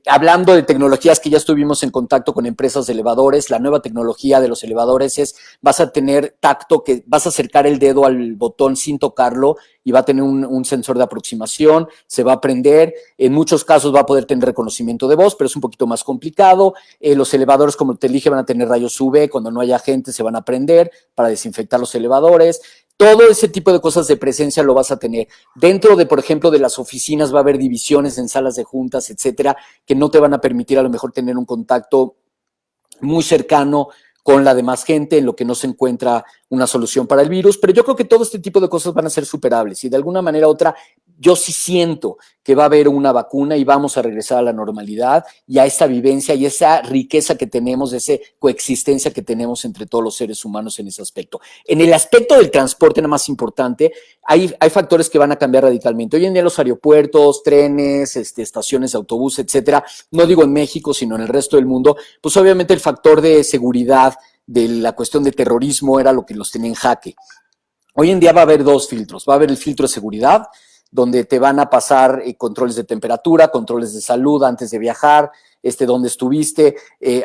Hablando de tecnologías que ya estuvimos en contacto con empresas de elevadores, la nueva tecnología de los elevadores es, vas a tener tacto, que vas a acercar el dedo al botón sin tocarlo y va a tener un sensor de aproximación, se va a prender, en muchos casos va a poder tener reconocimiento de voz, pero es un poquito más complicado. Los elevadores, como te dije, van a tener rayos UV, cuando no haya gente se van a prender para desinfectar los elevadores. Todo ese tipo de cosas de presencia lo vas a tener. Dentro de, por ejemplo, de las oficinas va a haber divisiones en salas de juntas, etcétera, que no te van a permitir a lo mejor tener un contacto muy cercano con la demás gente, en lo que no se encuentra una solución para el virus. Pero yo creo que todo este tipo de cosas van a ser superables, y de alguna manera u otra yo sí siento que va a haber una vacuna y vamos a regresar a la normalidad y a esa vivencia y esa riqueza que tenemos, de esa coexistencia que tenemos entre todos los seres humanos en ese aspecto. En el aspecto del transporte, nada más importante, hay factores que van a cambiar radicalmente. Hoy en día los aeropuertos, trenes, estaciones de autobús, etcétera, no digo en México, sino en el resto del mundo, pues obviamente el factor de seguridad, de la cuestión de terrorismo, era lo que los tenía en jaque. Hoy en día va a haber dos filtros. Va a haber el filtro de seguridad, donde te van a pasar controles de temperatura, controles de salud antes de viajar, dónde estuviste,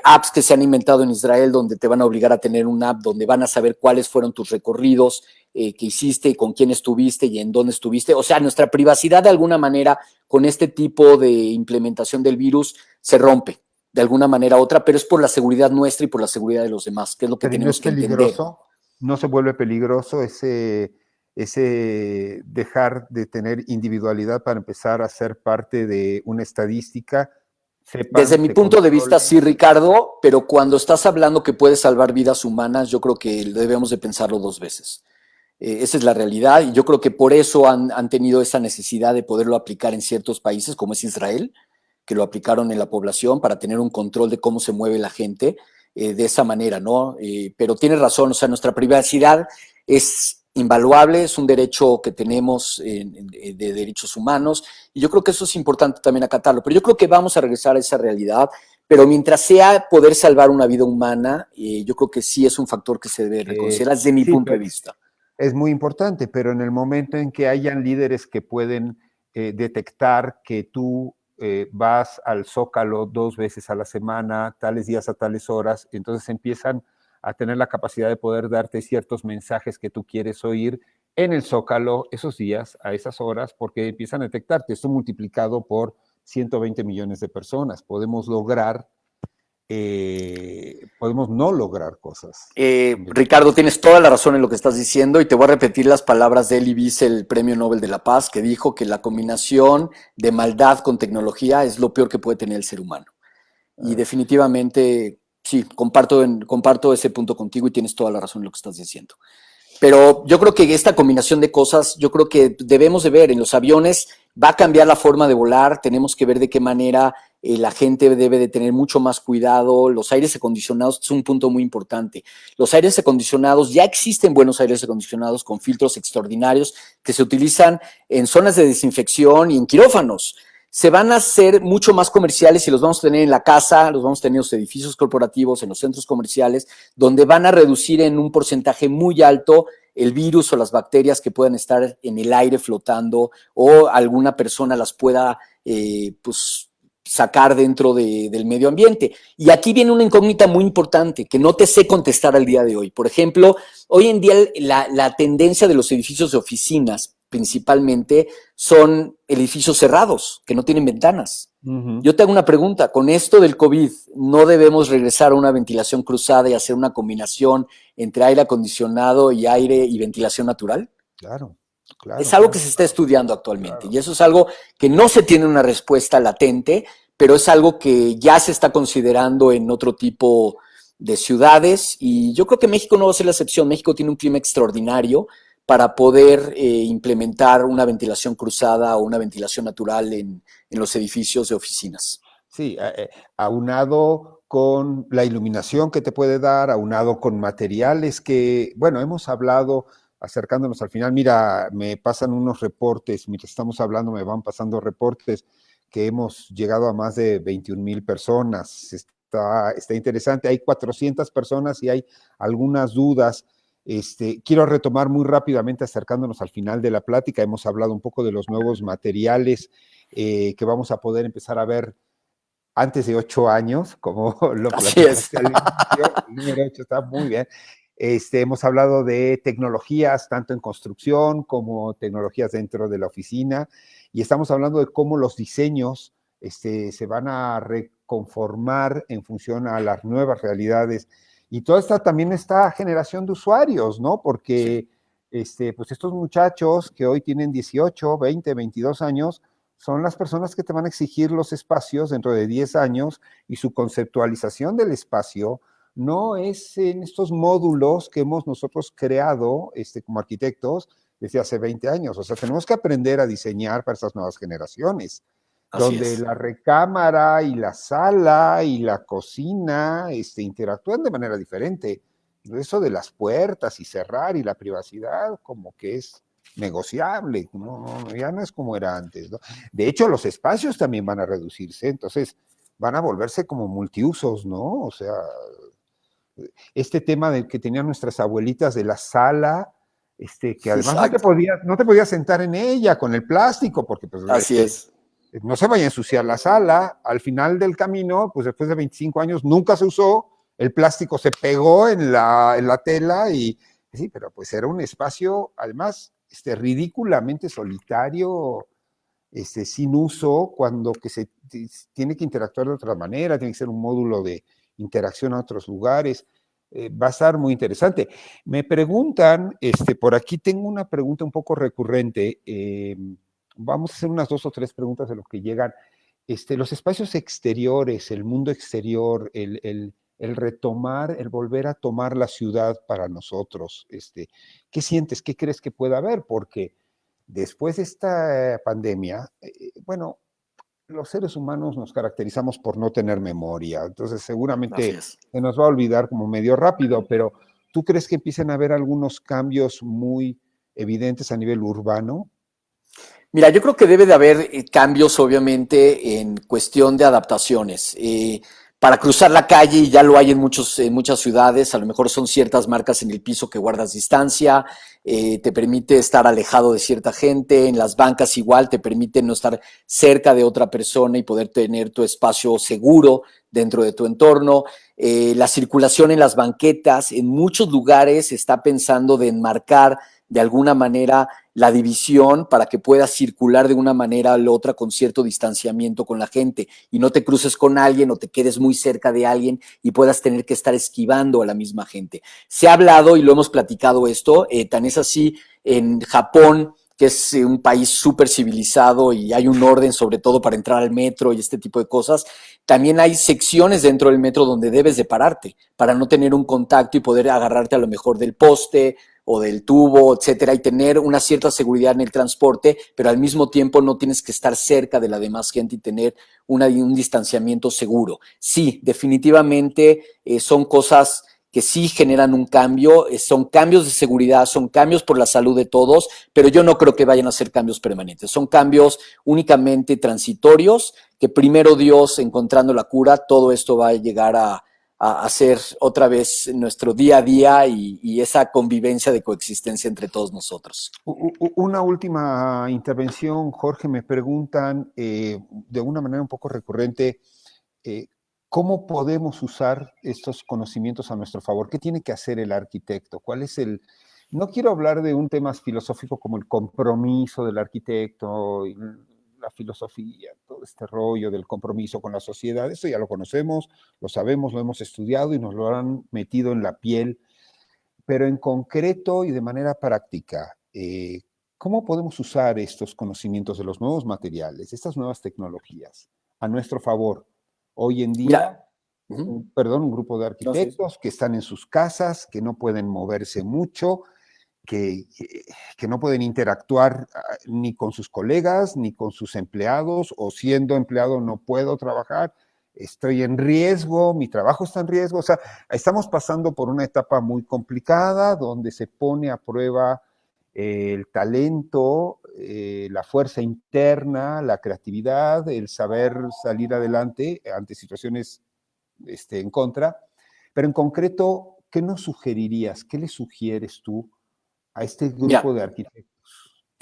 apps que se han inventado en Israel, donde te van a obligar a tener una app donde van a saber cuáles fueron tus recorridos que hiciste y con quién estuviste y en dónde estuviste. O sea, nuestra privacidad de alguna manera con este tipo de implementación del virus se rompe de alguna manera u otra, pero es por la seguridad nuestra y por la seguridad de los demás, que es lo que tenemos que entender. ¿No se vuelve peligroso ese dejar de tener individualidad para empezar a ser parte de una estadística? Desde mi punto de vista, sí, Ricardo, pero cuando estás hablando que puedes salvar vidas humanas, yo creo que debemos de pensarlo dos veces. Esa es la realidad, y yo creo que por eso han tenido esa necesidad de poderlo aplicar en ciertos países, como es Israel, que lo aplicaron en la población para tener un control de cómo se mueve la gente de esa manera, ¿no? Pero tienes razón, o sea, nuestra privacidad es invaluable, es un derecho que tenemos de derechos humanos, y yo creo que eso es importante también acatarlo, pero yo creo que vamos a regresar a esa realidad, pero mientras sea poder salvar una vida humana, yo creo que sí es un factor que se debe reconsiderar desde mi Sí, punto de pero vista. es muy importante, pero en el momento en que hayan líderes que pueden detectar que tú vas al Zócalo 2 veces a la semana, tales días a tales horas, entonces empiezan a tener la capacidad de poder darte ciertos mensajes que tú quieres oír en el Zócalo esos días, a esas horas, porque empiezan a detectarte. Esto multiplicado por 120 millones de personas. Podemos no lograr cosas. Ricardo, tienes toda la razón en lo que estás diciendo y te voy a repetir las palabras de Elie Wiesel, el Premio Nobel de la Paz, que dijo que la combinación de maldad con tecnología es lo peor que puede tener el ser humano. Y definitivamente, sí, comparto ese punto contigo y tienes toda la razón en lo que estás diciendo. Pero yo creo que esta combinación de cosas, yo creo que debemos de ver en los aviones, va a cambiar la forma de volar, tenemos que ver de qué manera la gente debe de tener mucho más cuidado, los aires acondicionados es un punto muy importante. Los aires acondicionados, ya existen buenos aires acondicionados con filtros extraordinarios que se utilizan en zonas de desinfección y en quirófanos. Se van a hacer mucho más comerciales y los vamos a tener en la casa, los vamos a tener en los edificios corporativos, en los centros comerciales, donde van a reducir en un porcentaje muy alto el virus o las bacterias que puedan estar en el aire flotando o alguna persona las pueda pues, sacar dentro del medio ambiente. Y aquí viene una incógnita muy importante que no te sé contestar al día de hoy. Por ejemplo, hoy en día la tendencia de los edificios de oficinas principalmente son edificios cerrados, que no tienen ventanas. Yo te hago una pregunta, con esto del COVID, ¿no debemos regresar a una ventilación cruzada y hacer una combinación entre aire acondicionado y aire y ventilación natural? Claro, claro, Es algo que claro, se está estudiando actualmente claro. y eso es algo que no se tiene una respuesta latente, pero es algo que ya se está considerando en otro tipo de ciudades y yo creo que México no va a ser la excepción. México tiene un clima extraordinario para poder implementar una ventilación cruzada o una ventilación natural en los edificios de oficinas. Sí, aunado con la iluminación que te puede dar, aunado con materiales que, bueno, hemos hablado acercándonos al final. Mira, me pasan unos reportes, mientras estamos hablando me van pasando reportes que hemos llegado a más de 21,000 personas. Está interesante, hay 400 personas y hay algunas dudas. Quiero retomar muy rápidamente acercándonos al final de la plática. Hemos hablado un poco de los nuevos materiales que vamos a poder empezar a ver antes de 8 años, como lo Así es. platicaste al inicio. El número 8 está muy bien. Hemos hablado de tecnologías, tanto en construcción como tecnologías dentro de la oficina, y estamos hablando de cómo los diseños se van a reconformar en función a las nuevas realidades. Y toda esta generación de usuarios, ¿no? Sí, Porque pues estos muchachos que hoy tienen 18, 20, 22 años, son las personas que te van a exigir los espacios dentro de 10 años y su conceptualización del espacio no es en estos módulos que hemos nosotros creado como arquitectos desde hace 20 años. O sea, tenemos que aprender a diseñar para estas nuevas generaciones, así donde es. la recámara y la sala y la cocina interactúan de manera diferente. Eso de las puertas y cerrar y la privacidad como que es negociable, no, ya no es como era antes, ¿no? De hecho, los espacios también van a reducirse, entonces van a volverse como multiusos, ¿no? O sea, este tema de que tenían nuestras abuelitas de la sala, que además Exacto. no te podías sentar en ella con el plástico, porque pues Así es. no se vaya a ensuciar la sala. Al final del camino, pues después de 25 años nunca se usó, el plástico se pegó en la tela y sí, pero pues era un espacio, además, ridículamente solitario, sin uso, cuando que se tiene que interactuar de otra manera, tiene que ser un módulo de interacción a otros lugares. Va a estar muy interesante. Me preguntan, por aquí tengo una pregunta un poco recurrente. Vamos a hacer unas 2 o 3 preguntas de lo que llegan. Los espacios exteriores, el mundo exterior, el retomar, el volver a tomar la ciudad para nosotros. ¿Qué sientes? ¿Qué crees que pueda haber? Porque después de esta pandemia, bueno, los seres humanos nos caracterizamos por no tener memoria, entonces Así seguramente es. se nos va a olvidar como medio rápido, pero ¿tú crees que empiecen a haber algunos cambios muy evidentes a nivel urbano? Mira, yo creo que debe de haber cambios, obviamente, en cuestión de adaptaciones. para cruzar la calle, y ya lo hay en muchas ciudades, a lo mejor son ciertas marcas en el piso que guardas distancia, te permite estar alejado de cierta gente, en las bancas igual, te permite no estar cerca de otra persona y poder tener tu espacio seguro dentro de tu entorno. La circulación en las banquetas, en muchos lugares se está pensando de enmarcar de alguna manera la división para que puedas circular de una manera a la otra con cierto distanciamiento con la gente y no te cruces con alguien o te quedes muy cerca de alguien y puedas tener que estar esquivando a la misma gente. Se ha hablado y lo hemos platicado esto, tan es así en Japón, que es un país súper civilizado y hay un orden sobre todo para entrar al metro y este tipo de cosas. También hay secciones dentro del metro donde debes de pararte para no tener un contacto y poder agarrarte a lo mejor del poste o del tubo, etcétera, y tener una cierta seguridad en el transporte, pero al mismo tiempo no tienes que estar cerca de la demás gente y tener un distanciamiento seguro. Sí, definitivamente son cosas que sí generan un cambio, son cambios de seguridad, son cambios por la salud de todos, pero yo no creo que vayan a ser cambios permanentes, son cambios únicamente transitorios, que primero Dios, encontrando la cura, todo esto va a llegar a hacer otra vez nuestro día a día y esa convivencia de coexistencia entre todos nosotros. Una última intervención, Jorge, me preguntan de una manera un poco recurrente, eh, ¿cómo podemos usar estos conocimientos a nuestro favor? ¿Qué tiene que hacer el arquitecto? ¿Cuál es el...? No quiero hablar de un tema filosófico como el compromiso del arquitecto, y la filosofía, todo este rollo del compromiso con la sociedad, eso ya lo conocemos, lo sabemos, lo hemos estudiado y nos lo han metido en la piel, pero en concreto y de manera práctica, ¿cómo podemos usar estos conocimientos de los nuevos materiales, estas nuevas tecnologías, a nuestro favor? Hoy en día, Mira, uh-huh. un grupo de arquitectos que están en sus casas, que no pueden moverse mucho, que, que no pueden interactuar ni con sus colegas, ni con sus empleados, o siendo empleado no puedo trabajar, estoy en riesgo, mi trabajo está en riesgo. O sea, estamos pasando por una etapa muy complicada donde se pone a prueba el talento, la fuerza interna, la creatividad, el saber salir adelante ante situaciones en contra. Pero en concreto, ¿qué nos sugerirías? ¿Qué le sugieres tú a este grupo Mira, de arquitectos?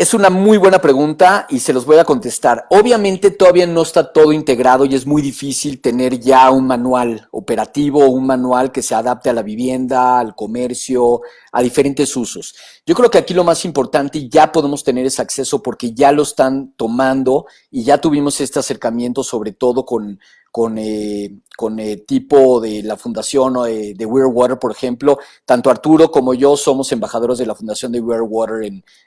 es una muy buena pregunta y se los voy a contestar. Obviamente todavía no está todo integrado y es muy difícil tener ya un manual operativo o un manual que se adapte a la vivienda, al comercio, a diferentes usos. Yo creo que aquí lo más importante y ya podemos tener ese acceso porque ya lo están tomando y ya tuvimos este acercamiento sobre todo con tipo de la fundación de Weir Water, por ejemplo. Tanto Arturo como yo somos embajadores de la fundación de Weir Water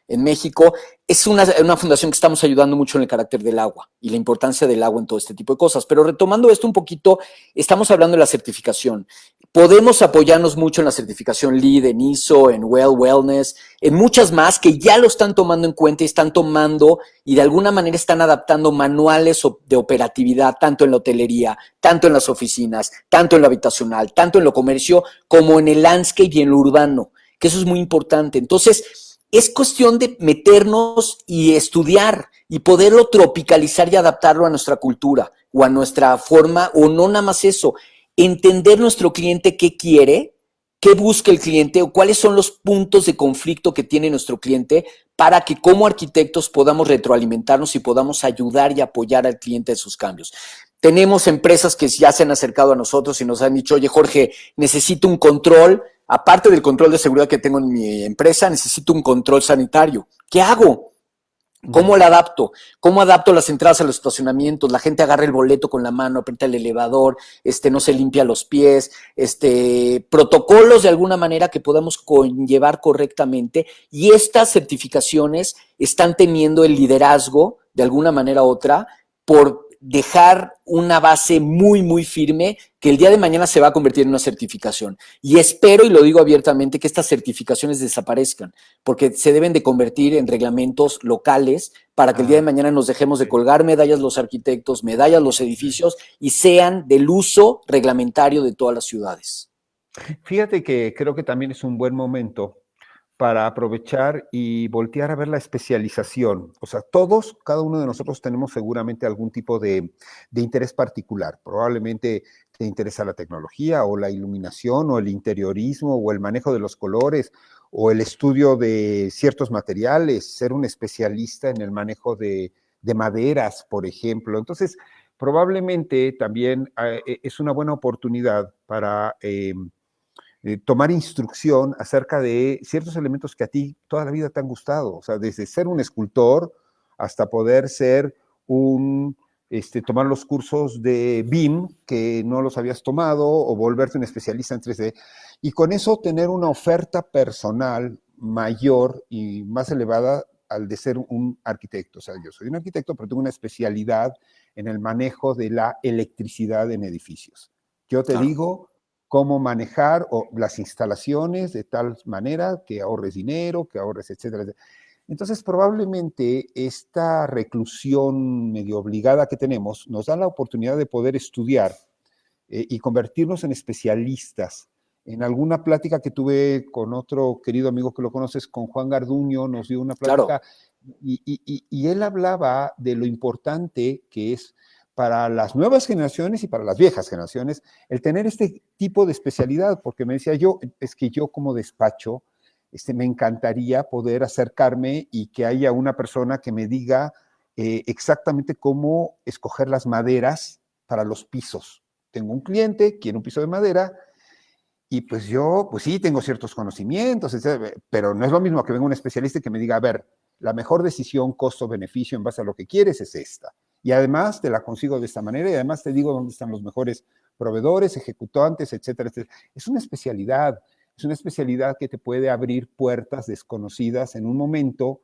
en México. Es una fundación que estamos ayudando mucho en el carácter del agua y la importancia del agua en todo este tipo de cosas. Pero retomando esto un poquito, estamos hablando de la certificación. Podemos apoyarnos mucho en la certificación LEED, en ISO, en Wellness, en muchas más que ya lo están tomando en cuenta y están tomando y de alguna manera están adaptando manuales de operatividad, tanto en la hotelería, tanto en las oficinas, tanto en lo habitacional, tanto en lo comercio, como en el landscape y en lo urbano, que eso es muy importante. Entonces, es cuestión de meternos y estudiar y poderlo tropicalizar y adaptarlo a nuestra cultura o a nuestra forma, o no nada más eso, entender nuestro cliente qué quiere, qué busca el cliente o cuáles son los puntos de conflicto que tiene nuestro cliente para que como arquitectos podamos retroalimentarnos y podamos ayudar y apoyar al cliente en sus cambios. Tenemos empresas que ya se han acercado a nosotros y nos han dicho, oye Jorge, necesito un control, aparte del control de seguridad que tengo en mi empresa, necesito un control sanitario. ¿Qué hago? ¿Cómo la adapto? ¿Cómo adapto las entradas a los estacionamientos? La gente agarra el boleto con la mano, aprieta el elevador, no se limpia los pies, protocolos de alguna manera que podamos conllevar correctamente. Y estas certificaciones están teniendo el liderazgo, de alguna manera u otra, por dejar una base muy, muy firme que el día de mañana se va a convertir en una certificación. Y espero, y lo digo abiertamente, que estas certificaciones desaparezcan, porque se deben de convertir en reglamentos locales para que el día de mañana nos dejemos de colgar medallas los arquitectos, medallas los edificios y sean del uso reglamentario de todas las ciudades. Fíjate que creo que también es un buen momento para aprovechar y voltear a ver la especialización. O sea, todos, cada uno de nosotros tenemos seguramente algún tipo de interés particular. Probablemente te interesa la tecnología o la iluminación o el interiorismo o el manejo de los colores o el estudio de ciertos materiales, ser un especialista en el manejo de maderas, por ejemplo. Entonces, probablemente también es una buena oportunidad para tomar instrucción acerca de ciertos elementos que a ti toda la vida te han gustado, o sea, desde ser un escultor hasta poder ser tomar los cursos de BIM que no los habías tomado o volverte un especialista en 3D y con eso tener una oferta personal mayor y más elevada al de ser un arquitecto. O sea, yo soy un arquitecto, pero tengo una especialidad en el manejo de la electricidad en edificios. Yo te digo cómo manejar las instalaciones de tal manera que ahorres dinero, que ahorres, etcétera, etcétera. Entonces, probablemente esta reclusión medio obligada que tenemos nos da la oportunidad de poder estudiar y convertirnos en especialistas. En alguna plática que tuve con otro querido amigo que lo conoces, con Juan Garduño, nos dio una plática y él hablaba de lo importante que es para las nuevas generaciones y para las viejas generaciones el tener este tipo de especialidad, porque me decía yo, es que yo como despacho, me encantaría poder acercarme y que haya una persona que me diga exactamente cómo escoger las maderas para los pisos. Tengo un cliente, quiere un piso de madera, y pues yo, pues sí, tengo ciertos conocimientos, etcétera, pero no es lo mismo que venga un especialista y que me diga, a ver, la mejor decisión costo-beneficio en base a lo que quieres es esta. Y además te la consigo de esta manera y además te digo dónde están los mejores proveedores, ejecutantes, etcétera, etcétera. Es una especialidad que te puede abrir puertas desconocidas en un momento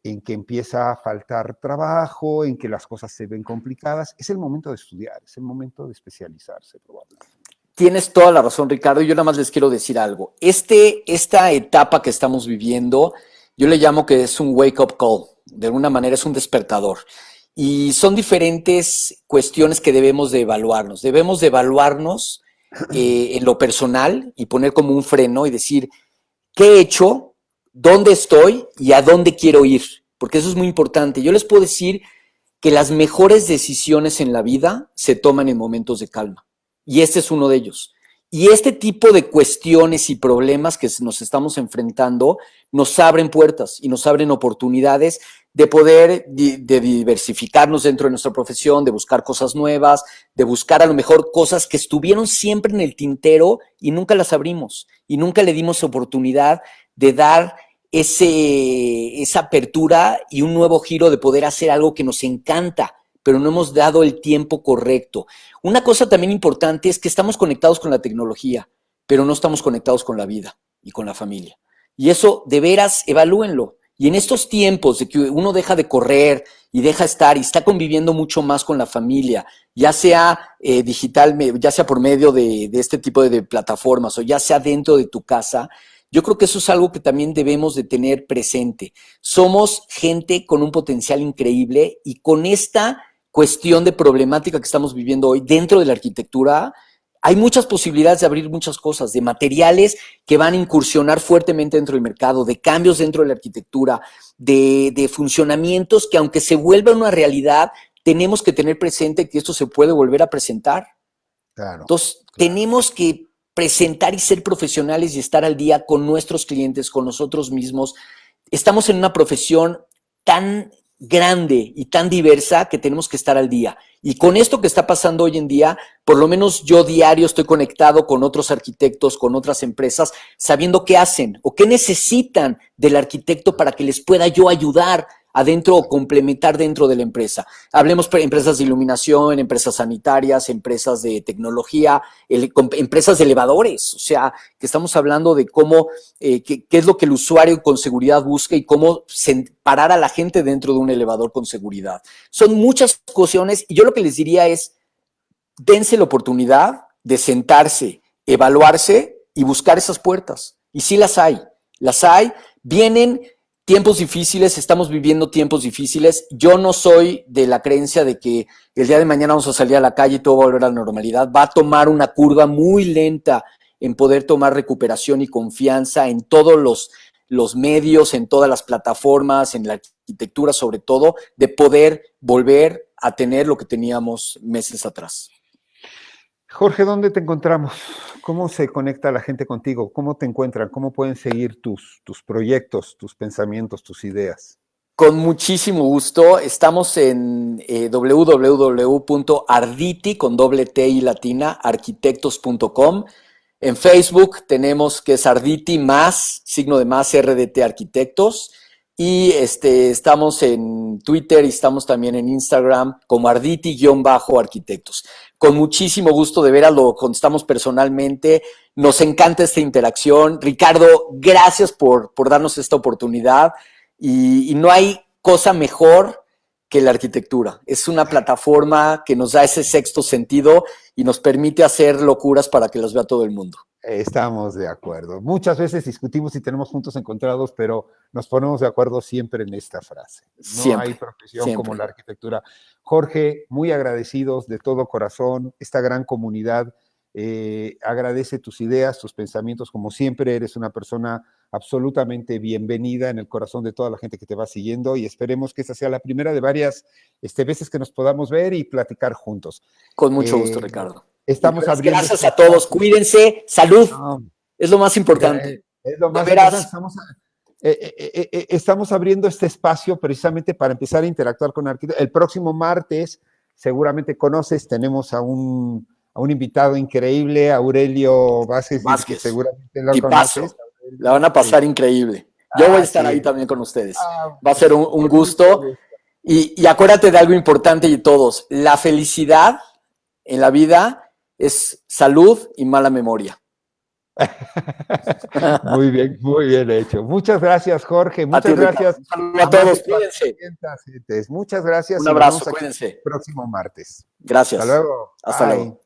en que empieza a faltar trabajo, en que las cosas se ven complicadas. Es el momento de estudiar, es el momento de especializarse probablemente. Tienes toda la razón, Ricardo. Yo nada más les quiero decir algo. Esta etapa que estamos viviendo, yo le llamo que es un wake-up call. De alguna manera es un despertador. Y son diferentes cuestiones que debemos de evaluarnos. Debemos de evaluarnos en lo personal y poner como un freno y decir, ¿qué he hecho? ¿Dónde estoy? ¿Y a dónde quiero ir? Porque eso es muy importante. Yo les puedo decir que las mejores decisiones en la vida se toman en momentos de calma. Y este es uno de ellos. Y este tipo de cuestiones y problemas que nos estamos enfrentando nos abren puertas y nos abren oportunidades de poder de diversificarnos dentro de nuestra profesión, de buscar cosas nuevas, de buscar a lo mejor cosas que estuvieron siempre en el tintero y nunca las abrimos y nunca le dimos oportunidad de dar esa apertura y un nuevo giro de poder hacer algo que nos encanta, pero no hemos dado el tiempo correcto. Una cosa también importante es que estamos conectados con la tecnología, pero no estamos conectados con la vida y con la familia. Y eso, de veras, evalúenlo. Y en estos tiempos de que uno deja de correr y deja estar y está conviviendo mucho más con la familia, ya sea digital, ya sea por medio de este tipo de plataformas o ya sea dentro de tu casa, yo creo que eso es algo que también debemos de tener presente. Somos gente con un potencial increíble y con esta cuestión de problemática que estamos viviendo hoy dentro de la arquitectura, hay muchas posibilidades de abrir muchas cosas, de materiales que van a incursionar fuertemente dentro del mercado, de cambios dentro de la arquitectura, de funcionamientos que aunque se vuelva una realidad, tenemos que tener presente que esto se puede volver a presentar. Claro, entonces, tenemos que presentar y ser profesionales y estar al día con nuestros clientes, con nosotros mismos. Estamos en una profesión tan grande y tan diversa que tenemos que estar al día. Y con esto que está pasando hoy en día, por lo menos yo diario estoy conectado con otros arquitectos, con otras empresas, sabiendo qué hacen o qué necesitan del arquitecto para que les pueda yo ayudar adentro o complementar dentro de la empresa. Hablemos de empresas de iluminación, empresas sanitarias, empresas de tecnología, empresas de elevadores. O sea, que estamos hablando de cómo, qué es lo que el usuario con seguridad busca y cómo parar a la gente dentro de un elevador con seguridad. Son muchas cuestiones y yo lo que les diría es, dense la oportunidad de sentarse, evaluarse y buscar esas puertas. Y sí las hay, vienen tiempos difíciles, estamos viviendo tiempos difíciles. Yo no soy de la creencia de que el día de mañana vamos a salir a la calle y todo va a volver a la normalidad. Va a tomar una curva muy lenta en poder tomar recuperación y confianza en todos los medios, en todas las plataformas, en la arquitectura sobre todo, de poder volver a tener lo que teníamos meses atrás. Jorge, ¿dónde te encontramos? ¿Cómo se conecta la gente contigo? ¿Cómo te encuentran? ¿Cómo pueden seguir tus proyectos, tus pensamientos, tus ideas? Con muchísimo gusto. Estamos en www.arditi, con doble T y latina, arquitectos.com. En Facebook tenemos que es Arditi más, signo de más, RDT Arquitectos. Y estamos en Twitter y estamos también en Instagram como Arditi-arquitectos. Con muchísimo gusto, de veras lo contestamos personalmente. Nos encanta esta interacción. Ricardo, gracias por darnos esta oportunidad. Y no hay cosa mejor que la arquitectura. Es una plataforma que nos da ese sexto sentido y nos permite hacer locuras para que las vea todo el mundo. Estamos de acuerdo. Muchas veces discutimos y tenemos puntos encontrados, pero nos ponemos de acuerdo siempre en esta frase. No hay profesión como la arquitectura. Jorge, muy agradecidos de todo corazón. Esta gran comunidad agradece tus ideas, tus pensamientos. Como siempre, eres una persona absolutamente bienvenida en el corazón de toda la gente que te va siguiendo, y esperemos que esta sea la primera de varias veces que nos podamos ver y platicar juntos. Con mucho gusto, Ricardo. Estamos abriendo. Gracias a todos. Cuídense. Salud. Es lo más importante. Es lo más importante. Estamos abriendo este espacio precisamente para empezar a interactuar con arquitectos. El próximo martes, seguramente conoces, tenemos a un invitado increíble, Aurelio Vázquez. Seguramente lo conoces. La van a pasar increíble. Yo voy a estar ahí también con ustedes. Va a ser un gusto. Y acuérdate de algo importante, y todos, la felicidad en la vida es salud y mala memoria. Muy bien hecho. Muchas gracias, Jorge. Muchas gracias a todos. Cuídense. Muchas gracias. Un abrazo, cuídense. El próximo martes. Gracias. Hasta luego. Hasta luego.